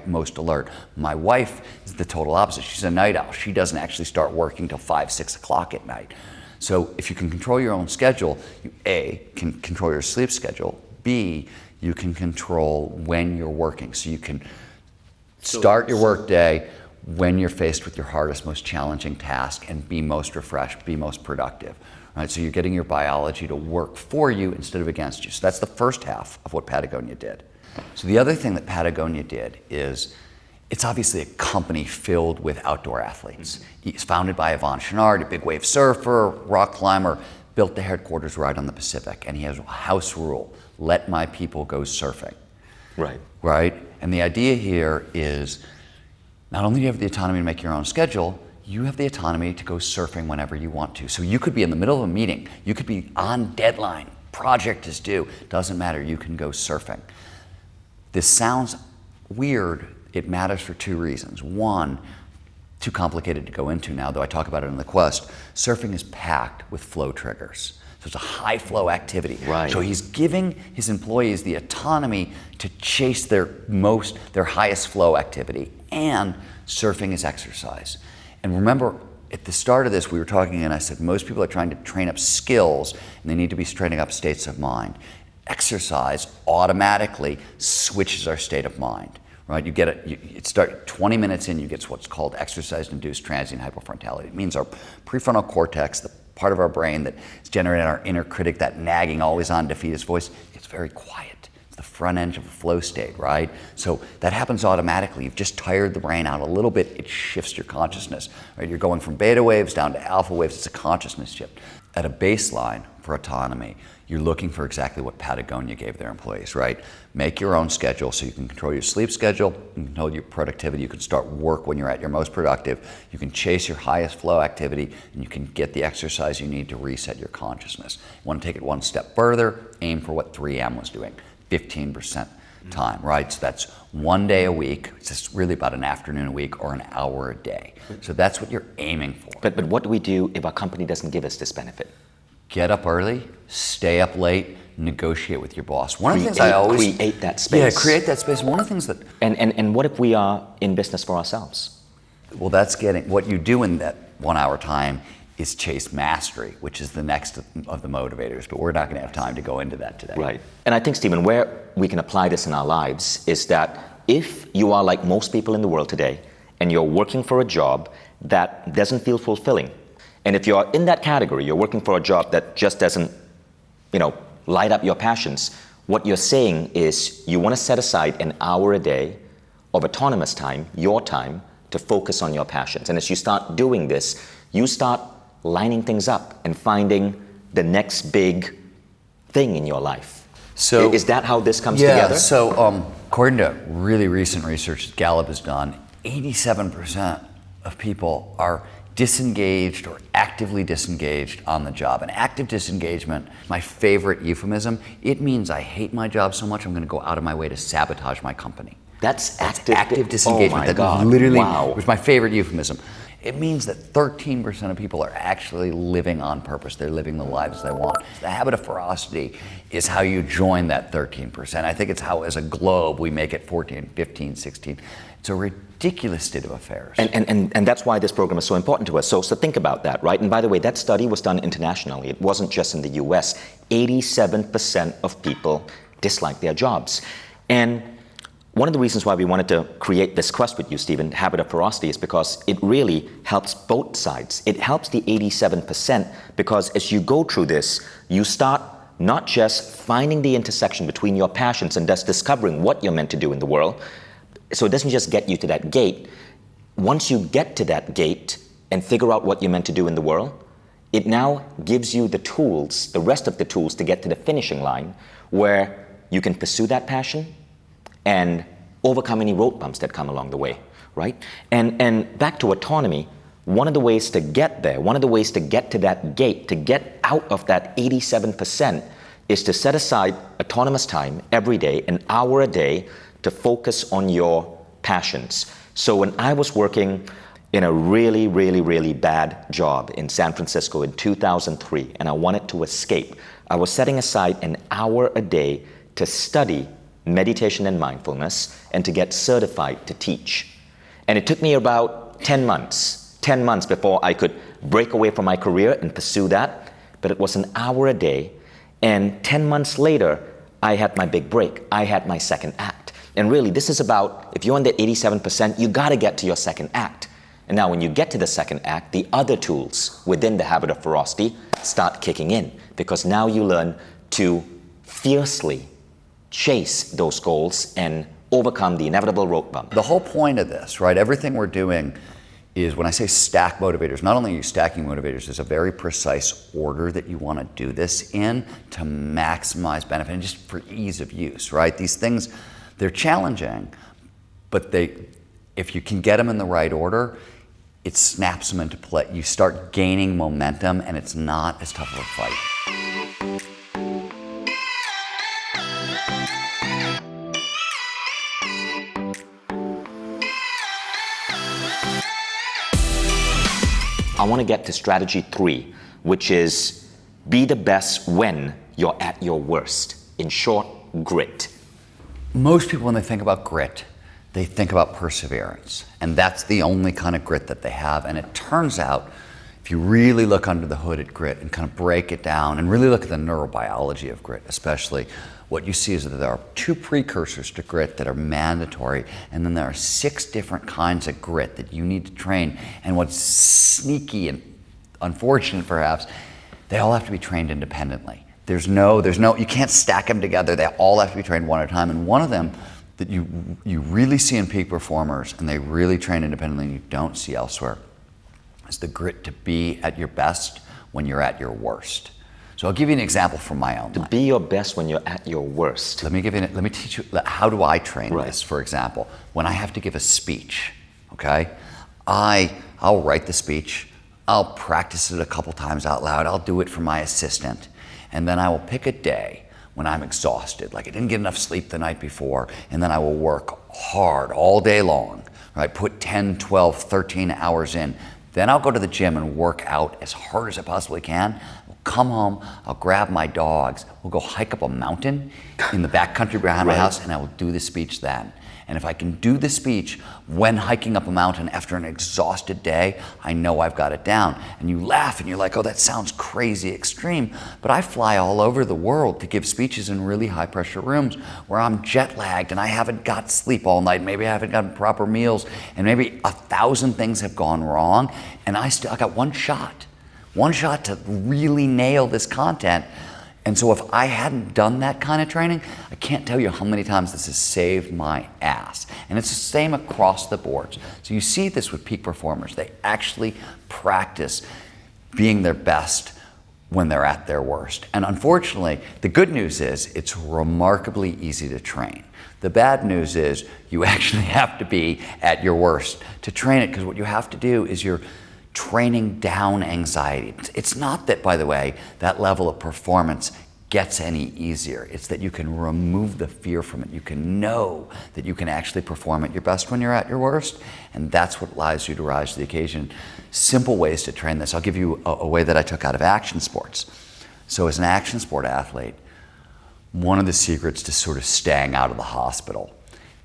most alert. My wife is the total opposite. She's a night owl. She doesn't actually start working till 5, 6 o'clock at night. So if you can control your own schedule, you A, can control your sleep schedule. B, you can control when you're working. So you can start your work day when you're faced with your hardest, most challenging task and be most refreshed, be most productive. Right? So you're getting your biology to work for you instead of against you. So that's the first half of what Patagonia did. So the other thing that Patagonia did is, it's obviously a company filled with outdoor athletes. It's founded by Yvon Chouinard, a big wave surfer, rock climber, built the headquarters right on the Pacific, and he has a house rule: let my people go surfing.
Right.
Right? And the idea here is, not only do you have the autonomy to make your own schedule, you have the autonomy to go surfing whenever you want to. So you could be in the middle of a meeting, you could be on deadline, project is due, doesn't matter, you can go surfing. This sounds weird. It matters for two reasons. One, too complicated to go into now, though I talk about it in the Quest, surfing is packed with flow triggers. So it's a high flow activity.
Right.
So he's giving his employees the autonomy to chase their highest flow activity, and surfing is exercise. And remember, at the start of this, we were talking and I said, most people are trying to train up skills and they need to be training up states of mind. Exercise automatically switches our state of mind. Right, you start 20 minutes in, you get what's called exercise-induced transient hypofrontality. It means our prefrontal cortex, the part of our brain that is generating our inner critic, that nagging, always on defeatist voice, gets very quiet. It's the front end of a flow state, right? So that happens automatically. You've just tired the brain out a little bit, it shifts your consciousness. Right? You're going from beta waves down to alpha waves, it's a consciousness shift. At a baseline for autonomy, you're looking for exactly what Patagonia gave their employees, right? Make your own schedule so you can control your sleep schedule, you can control your productivity, you can start work when you're at your most productive, you can chase your highest flow activity, and you can get the exercise you need to reset your consciousness. You want to take it one step further, aim for what 3M was doing, 15% time, right? So that's 1 day a week. It's just really about an afternoon a week or an hour a day. So that's what you're aiming for.
But what do we do if our company doesn't give us this benefit?
Get up early, stay up late, negotiate with your boss. One of the things I always
create that space.
Yeah, create that space. One of the things that
and what if we are in business for ourselves?
well, that's getting what you do in that 1 hour time is chase mastery, which is the next of the motivators. But we're not going to have time to go into that today.
Right. And I think, Stephen, where we can apply this in our lives is that if you are like most people in the world today, and you're working for a job that doesn't feel fulfilling, and if you're in that category, you're working for a job that just doesn't, light up your passions, what you're saying is you want to set aside an hour a day of autonomous time, your time, to focus on your passions. And as you start doing this, you start lining things up and finding the next big thing in your life. So is that how this comes together?
Yeah, so according to really recent research that Gallup has done, 87% of people are disengaged or actively disengaged on the job. And active disengagement, my favorite euphemism, it means I hate my job so much I'm going to go out of my way to sabotage my company.
That's
active disengagement.
Oh my God.
Literally,
wow.
It was my favorite euphemism. It means that 13% of people are actually living on purpose. They're living the lives they want. The habit of ferocity is how you join that 13%. I think it's how, as a globe, we make it 14, 15, 16. It's a ridiculous state of affairs.
And that's why this program is so important to us. So think about that, right? And by the way, that study was done internationally. It wasn't just in the US. 87% of people dislike their jobs. And one of the reasons why we wanted to create this quest with you, Stephen, Habit of Ferocity, is because it really helps both sides. It helps the 87% because as you go through this, you start not just finding the intersection between your passions and thus discovering what you're meant to do in the world. So it doesn't just get you to that gate. Once you get to that gate and figure out what you're meant to do in the world, it now gives you the tools, the rest of the tools to get to the finishing line where you can pursue that passion and overcome any road bumps that come along the way, right? And back to autonomy, one of the ways to get there, one of the ways to get to that gate, to get out of that 87% is to set aside autonomous time every day, an hour a day, to focus on your passions. So when I was working in a really, really, really bad job in San Francisco in 2003, and I wanted to escape, I was setting aside an hour a day to study meditation and mindfulness and to get certified to teach. And it took me about 10 months before I could break away from my career and pursue that. But it was an hour a day. And 10 months later, I had my big break. I had my second act. And really, this is about, if you're on that 87%, you got to get to your second act. And now when you get to the second act, the other tools within the habit of ferocity start kicking in, because now you learn to fiercely chase those goals and overcome the inevitable road bump.
The whole point of this, right, everything we're doing is, when I say stack motivators, not only are you stacking motivators, there's a very precise order that you want to do this in to maximize benefit and just for ease of use, right? These things, they're challenging, but if you can get them in the right order, it snaps them into play. You start gaining momentum and it's not as tough of a fight.
I want to get to strategy 3, which is be the best when you're at your worst. In short, grit.
Most people, when they think about grit, they think about perseverance. And that's the only kind of grit that they have. And it turns out, if you really look under the hood at grit and kind of break it down and really look at the neurobiology of grit especially, what you see is that there are 2 precursors to grit that are mandatory, and then there are 6 different kinds of grit that you need to train. And what's sneaky and unfortunate perhaps, they all have to be trained independently. There's no, you can't stack them together. They all have to be trained one at a time. And one of them that you really see in peak performers, and they really train independently and you don't see elsewhere, is the grit to be at your best when you're at your worst. So I'll give you an example from my own life.
Be your best when you're at your worst.
Let me teach you, how do I train this, for example? When I have to give a speech, okay? I'll write the speech, I'll practice it a couple times out loud, I'll do it for my assistant, and then I will pick a day when I'm exhausted, like I didn't get enough sleep the night before, and then I will work hard all day long, right? Put 10, 12, 13 hours in. Then I'll go to the gym and work out as hard as I possibly can. I'll come home, I'll grab my dogs, we'll go hike up a mountain in the backcountry behind my house, and I will do the speech then. And if I can do the speech when hiking up a mountain after an exhausted day, I know I've got it down. And you laugh and you're like, oh, that sounds crazy extreme. But I fly all over the world to give speeches in really high pressure rooms where I'm jet lagged and I haven't got sleep all night. Maybe I haven't gotten proper meals and maybe 1,000 things have gone wrong. And I got one shot to really nail this content. And so if I hadn't done that kind of training, I can't tell you how many times this has saved my ass. And it's the same across the board. So you see this with peak performers. They actually practice being their best when they're at their worst. And unfortunately, the good news is it's remarkably easy to train. The bad news is you actually have to be at your worst to train it, because what you have to do is you're training down anxiety. It's not that, by the way, that level of performance gets any easier. It's that you can remove the fear from it. You can know that you can actually perform at your best when you're at your worst, and that's what allows you to rise to the occasion. Simple ways to train this. I'll give you a way that I took out of action sports. So as an action sport athlete, one of the secrets to sort of staying out of the hospital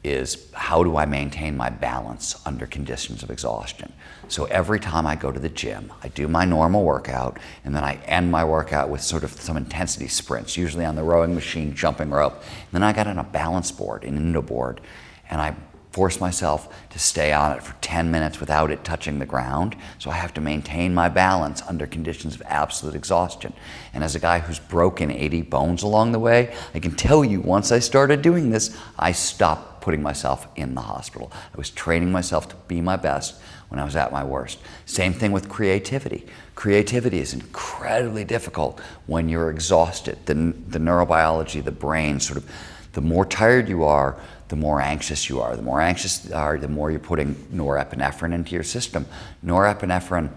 is, how do I maintain my balance under conditions of exhaustion? So every time I go to the gym, I do my normal workout, and then I end my workout with sort of some intensity sprints, usually on the rowing machine, jumping rope. And then I got on a balance board, an Indo board, and I force myself to stay on it for 10 minutes without it touching the ground. So I have to maintain my balance under conditions of absolute exhaustion. And as a guy who's broken 80 bones along the way, I can tell you, once I started doing this, I stopped putting myself in the hospital. I was training myself to be my best when I was at my worst. Same thing with creativity. Creativity is incredibly difficult when you're exhausted. The neurobiology, the brain, sort of, the more tired you are, the more anxious you are. The more anxious you are, the more you're putting norepinephrine into your system. Norepinephrine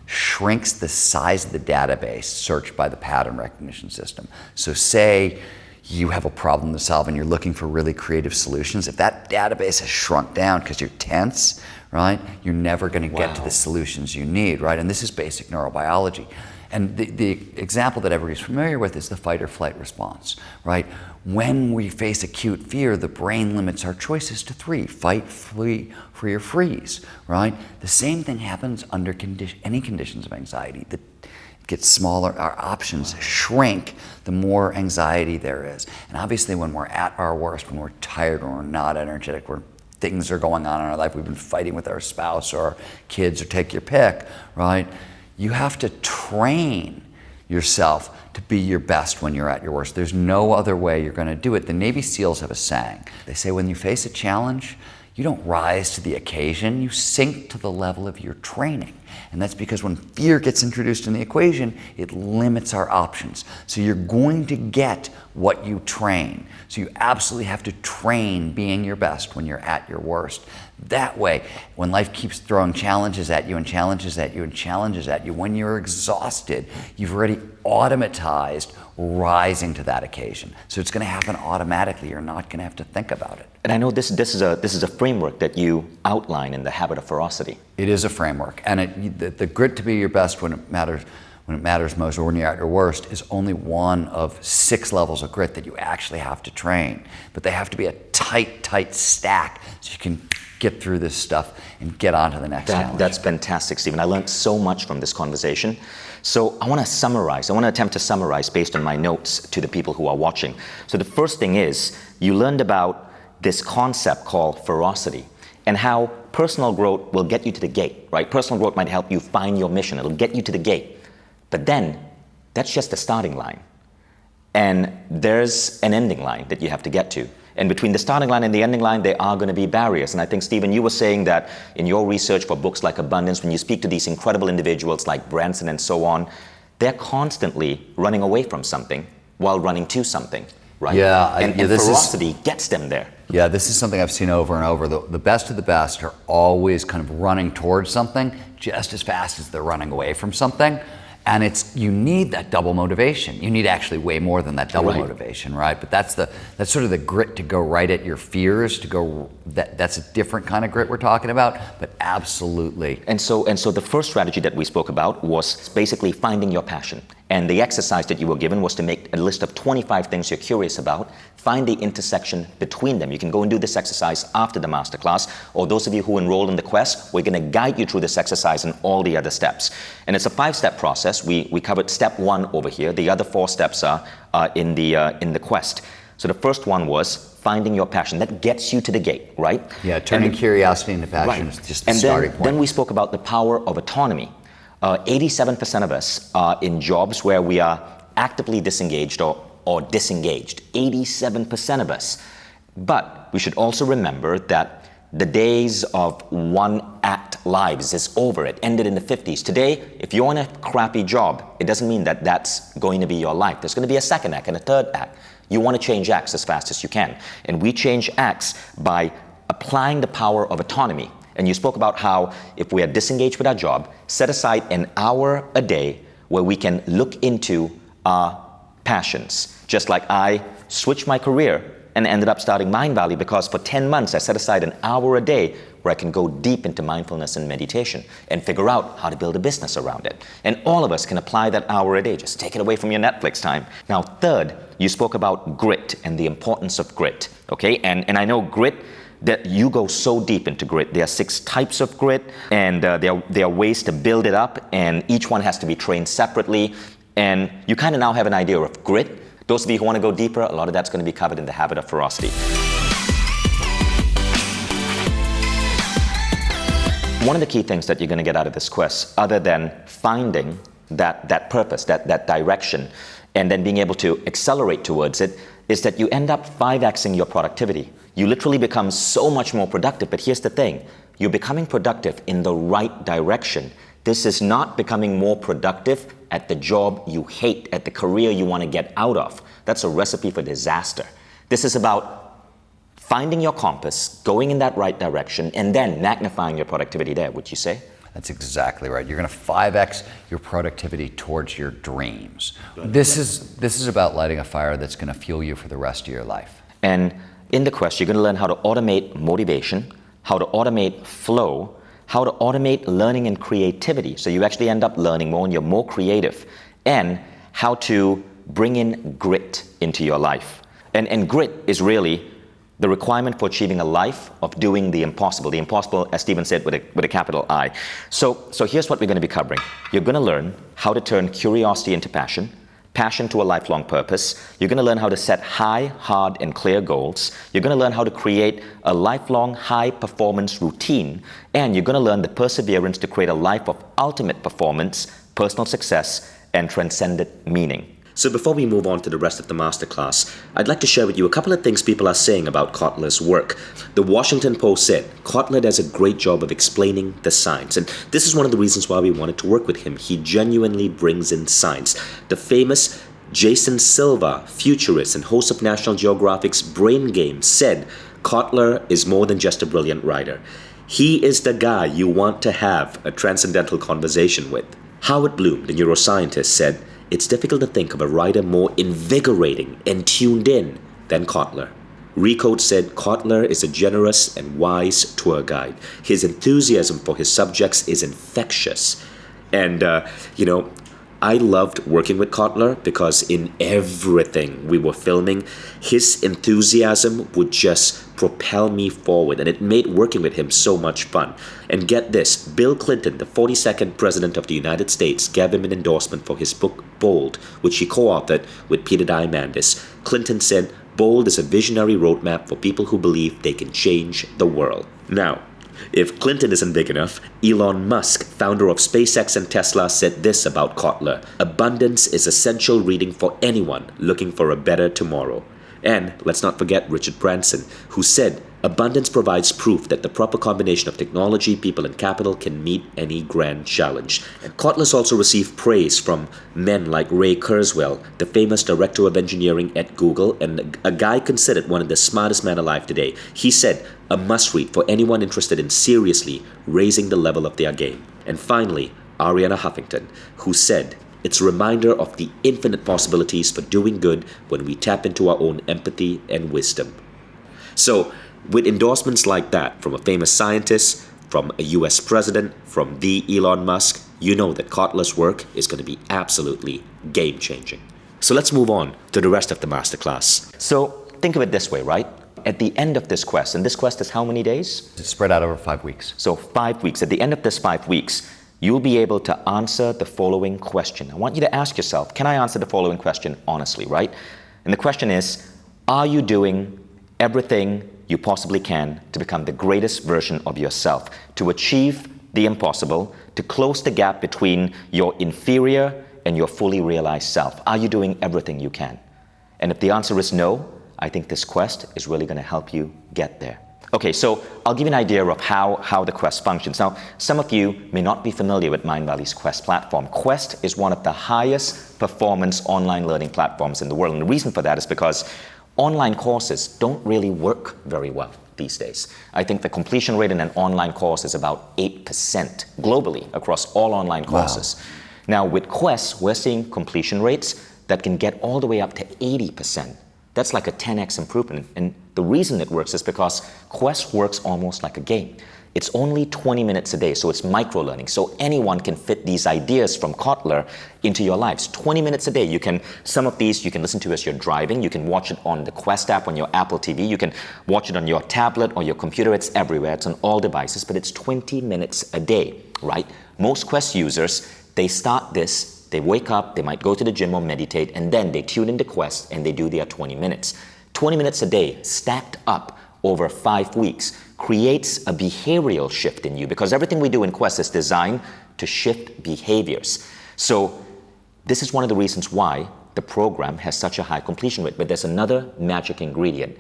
shrinks the size of the database searched by the pattern recognition system. So say you have a problem to solve and you're looking for really creative solutions. If that database has shrunk down because you're tense, right, you're never going to get to the solutions you need, right? And this is basic neurobiology. And the example that everybody's familiar with is the fight or flight response, right? When we face acute fear, the brain limits our choices to 3: fight, flee, or freeze, right? The same thing happens under any conditions of anxiety. It gets smaller, our options shrink the more anxiety there is. And obviously when we're at our worst, when we're tired, when we're not energetic, when things are going on in our life, we've been fighting with our spouse or our kids, or take your pick, right? You have to train yourself to be your best when you're at your worst. There's no other way you're going to do it. The Navy SEALs have a saying. They say when you face a challenge, you don't rise to the occasion, you sink to the level of your training. And that's because when fear gets introduced in the equation, it limits our options. So you're going to get what you train. So you absolutely have to train being your best when you're at your worst. That way, when life keeps throwing challenges at you and challenges at you and challenges at you, when you're exhausted, you've already automatized rising to that occasion. So it's going to happen automatically. You're not going to have to think about it.
And I know this is a framework that you outline in The Habit of Ferocity.
It is a framework, and the grit to be your best when it matters most, or when you're at your worst, is only one of 6 levels of grit that you actually have to train. But they have to be a tight stack so you can get through this stuff and get on to the next challenge.
That's fantastic, Stephen. I learned so much from this conversation. So I want to attempt to summarize based on my notes to the people who are watching. So the first thing is, you learned about this concept called ferocity and how personal growth will get you to the gate, right? Personal growth might help you find your mission. It'll get you to the gate. But then, that's just the starting line. And there's an ending line that you have to get to. And between the starting line and the ending line, there are going to be barriers. And I think, Stephen, you were saying that in your research for books like Abundance, when you speak to these incredible individuals like Branson and so on, they're constantly running away from something while running to something, right?
Yeah.
And ferocity gets them there.
Yeah, this is something I've seen over and over. The best of the best are always kind of running towards something just as fast as they're running away from something. And you need that double motivation. You need actually way more than that double motivation, right? But that's sort of the grit to go right at your fears, that's a different kind of grit we're talking about, but absolutely.
And so the first strategy that we spoke about was basically finding your passion. And the exercise that you were given was to make a list of 25 things you're curious about, find the intersection between them. You can go and do this exercise after the masterclass, or those of you who enroll in the quest, we're going to guide you through this exercise and all the other steps. And it's a 5-step process. We covered step 1 over here. The other 4 steps are in the quest. So the first one was finding your passion. That gets you to the gate, right?
Yeah, turning curiosity into passion is just the starting point.
Then we spoke about the power of autonomy. 87% of us are in jobs where we are actively disengaged or disengaged. 87% of us. But we should also remember that the days of one-act lives is over. It ended in the 50s. Today, if you're in a crappy job, it doesn't mean that that's going to be your life. There's going to be a second act and a third act. You want to change acts as fast as you can. And we change acts by applying the power of autonomy. And you spoke about how if we are disengaged with our job, set aside an hour a day where we can look into our passions. Just like I switched my career and ended up starting Mindvalley because for 10 months I set aside an hour a day where I can go deep into mindfulness and meditation and figure out how to build a business around it. And all of us can apply that hour a day. Just take it away from your Netflix time. Now, third, you spoke about grit and the importance of grit, okay? And I know grit, that you go so deep into grit. There are 6 types of grit, and there are ways to build it up, and each one has to be trained separately. And you kind of now have an idea of grit. Those of you who want to go deeper, a lot of that's going to be covered in The Habit of Ferocity. One of the key things that you're going to get out of this quest, other than finding that purpose, that direction, and then being able to accelerate towards it, is that you end up 5xing your productivity. You literally become so much more productive. But here's the thing. You're becoming productive in the right direction. This is not becoming more productive at the job you hate, at the career you want to get out of. That's a recipe for disaster. This is about finding your compass, going in that right direction, and then magnifying your productivity there, would you say?
That's exactly right. You're going to 5x your productivity towards your dreams. This is about lighting a fire that's going to fuel you for the rest of your life.
And in the quest, you're going to learn how to automate motivation, how to automate flow, how to automate learning and creativity. So you actually end up learning more and you're more creative, and how to bring in grit into your life. And grit is really the requirement for achieving a life of doing the impossible. The impossible, as Stephen said, with a capital I. So here's what we're going to be covering. You're going to learn how to turn curiosity into passion, passion to a lifelong purpose. You're going to learn how to set high, hard, and clear goals. You're going to learn how to create a lifelong high-performance routine. And you're going to learn the perseverance to create a life of ultimate performance, personal success, and transcendent meaning. So before we move on to the rest of the masterclass, I'd like to share with you a couple of things people are saying about Kotler's work. The Washington Post said, Kotler does a great job of explaining the science. And this is one of the reasons why we wanted to work with him. He genuinely brings in science. The famous Jason Silva, futurist and host of National Geographic's Brain Games, said, Kotler is more than just a brilliant writer. He is the guy you want to have a transcendental conversation with. Howard Bloom, the neuroscientist, said, it's difficult to think of a writer more invigorating and tuned in than Kotler. Recode said Kotler is a generous and wise tour guide. His enthusiasm for his subjects is infectious. And, I loved working with Kotler because in everything we were filming, his enthusiasm would just propel me forward, and it made working with him so much fun. And get this, Bill Clinton, the 42nd President of the United States, gave him an endorsement for his book Bold, which he co-authored with Peter Diamandis. Clinton said, Bold is a visionary roadmap for people who believe they can change the world. Now, if Clinton isn't big enough, Elon Musk, founder of SpaceX and Tesla, said this about Kotler: abundance is essential reading for anyone looking for a better tomorrow. And let's not forget Richard Branson, who said, abundance provides proof that the proper combination of technology, people, and capital can meet any grand challenge. And Kotler's also received praise from men like Ray Kurzweil, the famous director of engineering at Google, and a guy considered one of the smartest men alive today. He said, a must-read for anyone interested in seriously raising the level of their game. And finally, Ariana Huffington, who said, it's a reminder of the infinite possibilities for doing good when we tap into our own empathy and wisdom. So, with endorsements like that from a famous scientist, from a US president, from the Elon Musk, you know that Kotler's work is going to be absolutely game-changing. So let's move on to the rest of the masterclass. So think of it this way, right? At the end of this quest, and this quest is how many days?
It's spread out over 5 weeks.
So 5 weeks. At the end of this 5 weeks, you'll be able to answer the following question. I want you to ask yourself, can I answer the following question honestly, right? And the question is, are you doing everything you possibly can to become the greatest version of yourself, to achieve the impossible, to close the gap between your inferior and your fully realized self? Are you doing everything you can? And if the answer is no, I think this quest is really going to help you get there. Okay, so I'll give you an idea of how the Quest functions. Now, some of you may not be familiar with Mindvalley's Quest platform. Quest is one of the highest performance online learning platforms in the world. And the reason for that is because online courses don't really work very well these days. I think the completion rate in an online course is about 8% globally across all online courses. Wow. Now, with Quest, we're seeing completion rates that can get all the way up to 80%. That's like a 10x improvement. And the reason it works is because Quest works almost like a game. It's only 20 minutes a day, so it's micro-learning. So anyone can fit these ideas from Kotler into your lives. 20 minutes a day. Some of these you can listen to as you're driving. You can watch it on the Quest app on your Apple TV. You can watch it on your tablet or your computer. It's everywhere. It's on all devices, but it's 20 minutes a day, right? Most Quest users, they start this, they wake up, they might go to the gym or meditate, and then they tune into Quest and they do their 20 minutes. 20 minutes a day stacked up over 5 weeks creates a behavioral shift in you, because everything we do in Quest is designed to shift behaviors. So this is one of the reasons why the program has such a high completion rate. But there's another magic ingredient.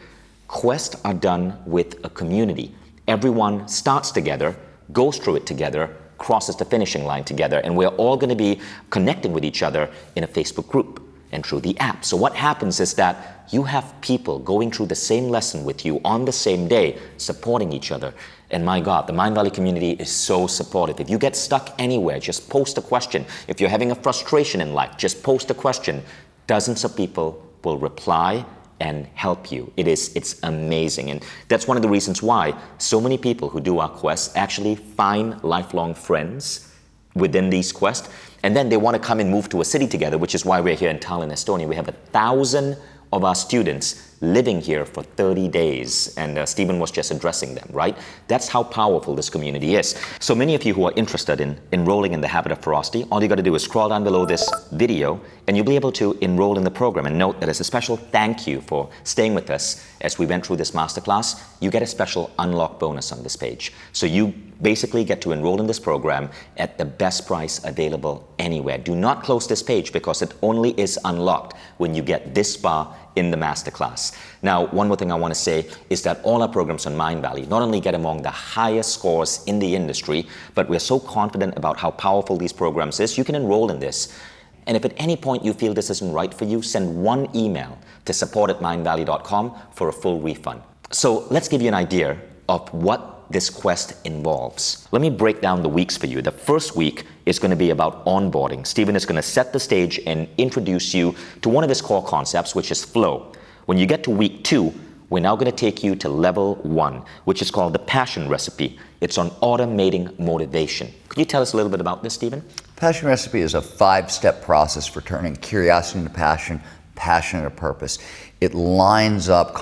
Quests are done with a community. Everyone starts together, goes through it together, crosses the finishing line together, and we're all going to be connecting with each other in a Facebook group and through the app. So what happens is that you have people going through the same lesson with you on the same day, supporting each other. And my God, the Mindvalley community is so supportive. If you get stuck anywhere, just post a question. If you're having a frustration in life, just post a question. Dozens of people will reply and help you. It's amazing. And that's one of the reasons why so many people who do our quests actually find lifelong friends within these quests. And then they want to come and move to a city together, which is why we're here in Tallinn, Estonia. We have 1,000 of our students living here for 30 days, and Stephen was just addressing them, right? That's how powerful this community is. So many of you who are interested in enrolling in the Habit of Ferocity, all you got to do is scroll down below this video, and you'll be able to enroll in the program. And note that as a special thank you for staying with us as we went through this masterclass, you get a special unlock bonus on this page. So you basically get to enroll in this program at the best price available anywhere. Do not close this page because it only is unlocked when you get this bar in the masterclass. Now, one more thing I want to say is that all our programs on Mindvalley not only get among the highest scores in the industry, but we're so confident about how powerful these programs is, you can enroll in this. And if at any point you feel this isn't right for you, send one email to support@mindvalley.com for a full refund. So let's give you an idea of what this quest involves. Let me break down the weeks for you. The first week is going to be about onboarding. Stephen is going to set the stage and introduce you to one of his core concepts, which is flow. When you get to week 2, we're now going to take you to level 1, which is called the passion recipe. It's on automating motivation. Could you tell us a little bit about this, Stephen?
Passion recipe is a 5-step process for turning curiosity into passion, passion into purpose. It lines up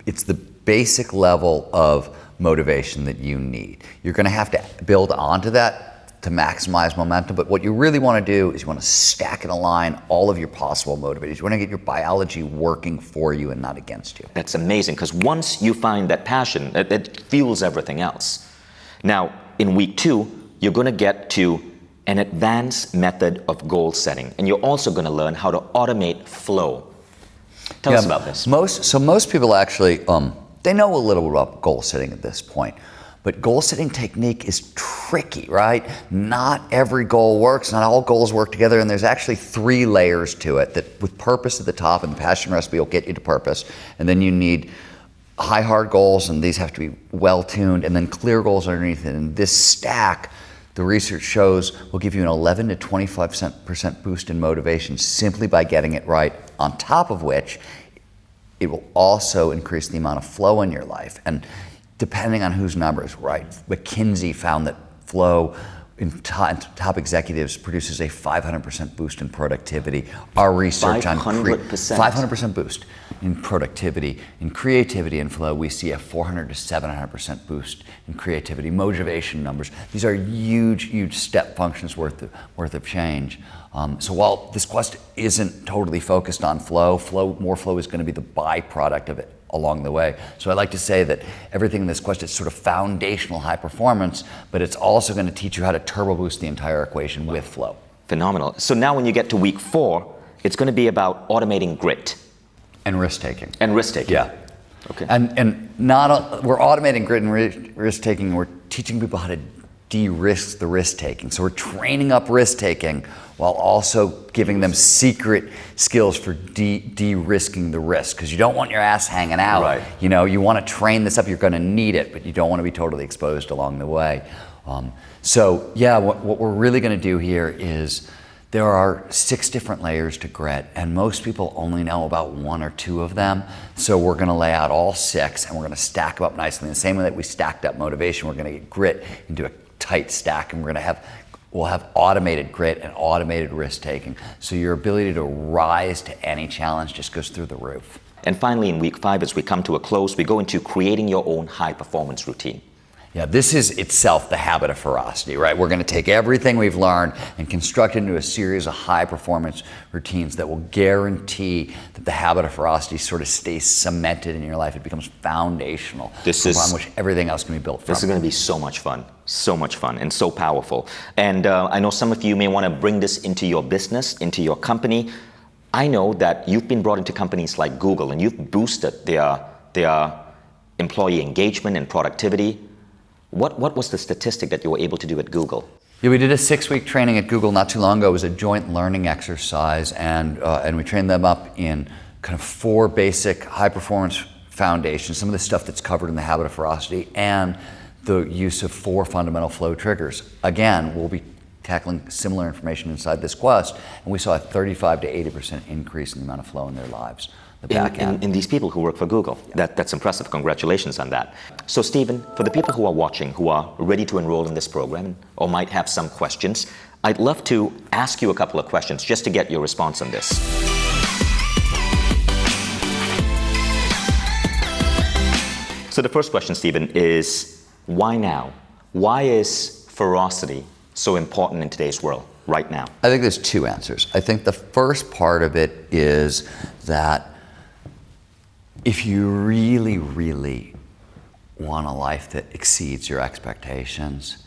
it's the basic level of motivation that you need. You're going to have to build onto that to maximize momentum, but what you really want to do is you want to stack and align all of your possible motivators. You want to get your biology working for you and not against you.
That's amazing, because once you find that passion, it fuels everything else. Now, in week 2, you're going to get to an advanced method of goal setting, and you're also going to learn how to automate flow. Tell us about this.
Most people actually, they know a little bit about goal setting at this point, but goal setting technique is tricky, right? Not every goal works, not all goals work together, and there's actually 3 layers to it that with purpose at the top, and the passion recipe will get you to purpose, and then you need high hard goals, and these have to be well tuned, and then clear goals underneath it. And this stack, the research shows, will give you an 11 to 25% boost in motivation simply by getting it right, on top of which it will also increase the amount of flow in your life. And depending on whose numbers, right? McKinsey found that flow in top executives produces a 500% boost in productivity. Our research on 500% boost in productivity, in creativity and flow, we see a 400 to 700% boost in creativity. Motivation numbers, these are huge step functions worth of change. So while this quest isn't totally focused on more flow is going to be the byproduct of it along the way. So I like to say that everything in this quest is sort of foundational high performance, but it's also going to teach you how to turbo boost the entire equation with flow.
Phenomenal. So now when you get to week 4, it's going to be about automating grit.
And risk-taking.
Yeah. Okay.
And we're automating grit and risk-taking, we're teaching people how to de-risk the risk-taking. So we're training up risk-taking while also giving them secret skills for de-risking the risk, because you don't want your ass hanging out.
Right.
You know, you want to train this up, you're going to need it, but you don't want to be totally exposed along the way. What we're really going to do here is there are 6 different layers to grit, and most people only know about 1 or 2 of them. So we're going to lay out all 6, and we're going to stack them up nicely. In the same way that we stacked up motivation, we're going to get grit into a tight stack, and we'll have automated grit and automated risk taking. So your ability to rise to any challenge just goes through the roof.
And finally, in week 5, as we come to a close, we go into creating your own high performance routine.
Yeah, this is itself the habit of ferocity, right? We're going to take everything we've learned and construct it into a series of high-performance routines that will guarantee that the habit of ferocity sort of stays cemented in your life. It becomes foundational, upon which everything else can be built from.
This is going to be so much fun, and so powerful. And I know some of you may want to bring this into your business, into your company. I know that you've been brought into companies like Google, and you've boosted their employee engagement and productivity. What was the statistic that you were able to do at Google?
Yeah, we did a 6-week training at Google not too long ago. It was a joint learning exercise, and we trained them up in kind of 4 basic high-performance foundations, some of the stuff that's covered in the habit of ferocity, and the use of 4 fundamental flow triggers. Again, we'll be tackling similar information inside this quest, and we saw a 35 to 80% increase in the amount of flow in their lives.
In these people who work for Google. Yeah. That's impressive. Congratulations on that. So Stephen, for the people who are watching, who are ready to enroll in this program or might have some questions, I'd love to ask you a couple of questions just to get your response on this. So the first question, Stephen, is why now? Why is ferocity so important in today's world right now?
I think there's two answers. I think the first part of it is that if you really, really want a life that exceeds your expectations,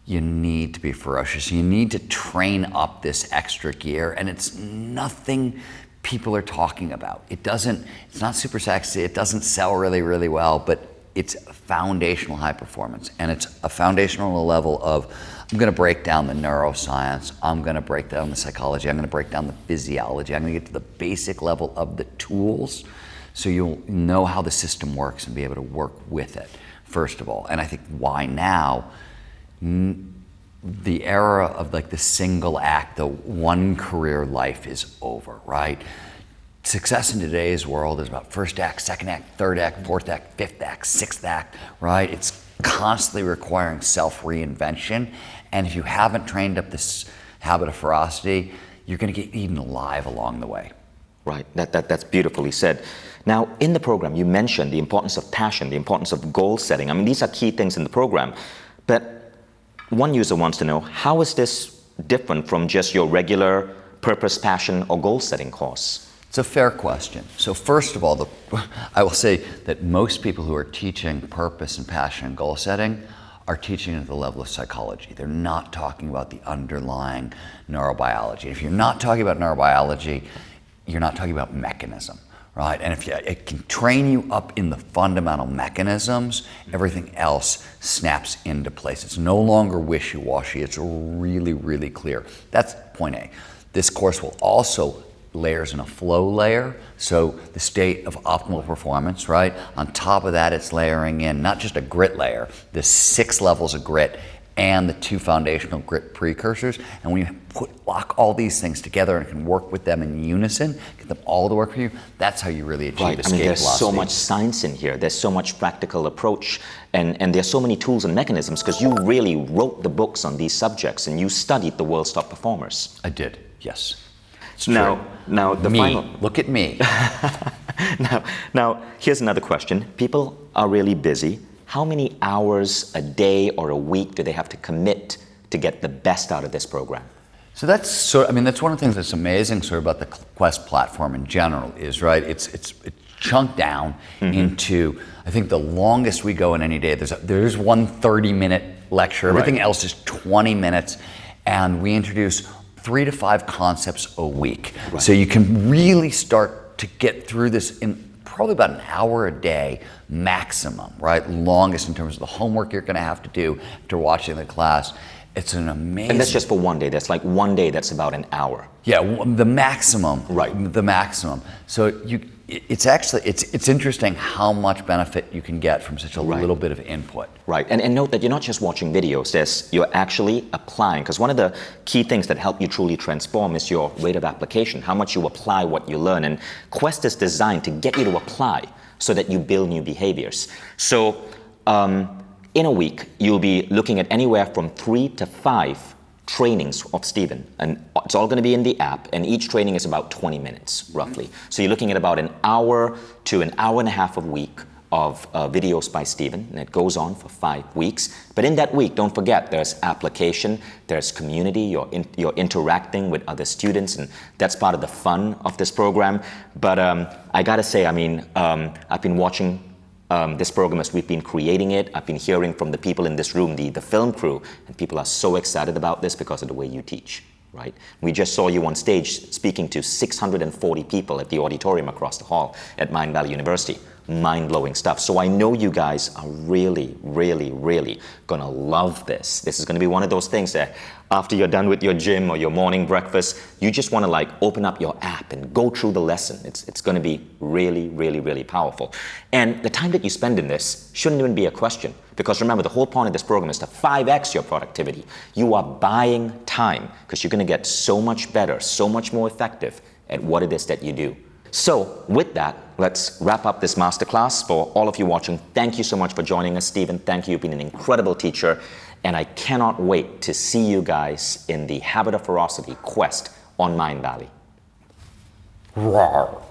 you need to be ferocious. You need to train up this extra gear, and it's nothing people are talking about. It's not super sexy, it doesn't sell really, really well, but it's foundational high performance. And it's a foundational level of, I'm gonna break down the neuroscience, I'm gonna break down the psychology, I'm gonna break down the physiology, I'm gonna get to the basic level of the tools so you'll know how the system works and be able to work with it, first of all. And I think why now? The era of like the single act, the one career life is over, right? Success in today's world is about first act, second act, third act, fourth act, fifth act, sixth act, right? It's constantly requiring self-reinvention. And if you haven't trained up this habit of ferocity, you're gonna get eaten alive along the way.
Right, that's beautifully said. Now, in the program, you mentioned the importance of passion, the importance of goal setting. I mean, these are key things in the program. But one user wants to know, how is this different from just your regular purpose, passion, or goal setting course?
It's a fair question. So first of all, I will say that most people who are teaching purpose and passion and goal setting are teaching at the level of psychology. They're not talking about the underlying neurobiology. If you're not talking about neurobiology, you're not talking about mechanism, right? And if it can train you up in the fundamental mechanisms, everything else snaps into place. It's no longer wishy-washy, it's really, really clear. That's point A. This course will also layers in a flow layer, so the state of optimal performance, right? On top of that, it's layering in not just a grit layer, the 6 levels of grit and the 2 foundational grit precursors. And when you lock all these things together and can work with them in unison, get them all to work for you, that's how you really achieve escape velocity.
There's so much science in here. There's so much practical approach, and there's so many tools and mechanisms, because you really wrote the books on these subjects and you studied the world's top performers.
I did, yes.
So now the final.
Look at me.
Now, here's another question. People are really busy. How many hours a day or a week do they have to commit to get the best out of this program?
So that's one of the things that's amazing about the Quest platform in general is, right, it's chunked down into, I think the longest we go in any day, there's one 30-minute lecture, everything else is 20 minutes, and we introduce 3 to 5 concepts a week. Right. So you can really start to get through this in probably about an hour a day maximum, right? Longest in terms of the homework you're gonna have to do after watching the class. It's an amazing...
And that's just for one day. That's like one day that's about an hour.
Yeah, the maximum.
Right.
The maximum. So it's interesting how much benefit you can get from such a little bit of input.
Right, and note that you're not just watching videos, you're actually applying, because one of the key things that help you truly transform is your rate of application, how much you apply what you learn, and Quest is designed to get you to apply so that you build new behaviors. So in a week, you'll be looking at anywhere from 3 to 5 trainings of Stephen, and it's all going to be in the app, and each training is about 20 minutes roughly. So you're looking at about an hour to an hour and a half a week of videos by Stephen, and it goes on for 5 weeks. But in that week, don't forget, there's application, there's community, you're interacting with other students, and that's part of the fun of this program. But I gotta say, I've been watching this program as we've been creating it. I've been hearing from the people in this room, the film crew, and people are so excited about this because of the way you teach, right? We just saw you on stage speaking to 640 people at the auditorium across the hall at Mindvalley University. Mind-blowing stuff. So I know you guys are really, really, really gonna love this. This is gonna be one of those things that after you're done with your gym or your morning breakfast, you just wanna open up your app and go through the lesson. It's gonna be really, really, really powerful. And the time that you spend in this shouldn't even be a question, because remember, the whole point of this program is to 5x your productivity. You are buying time because you're gonna get so much better, so much more effective at what it is that you do. So with that, let's wrap up this masterclass. For all of you watching, thank you so much for joining us, Stephen. Thank you. You've been an incredible teacher. And I cannot wait to see you guys in the Habit of Ferocity Quest on Mindvalley.
Roar.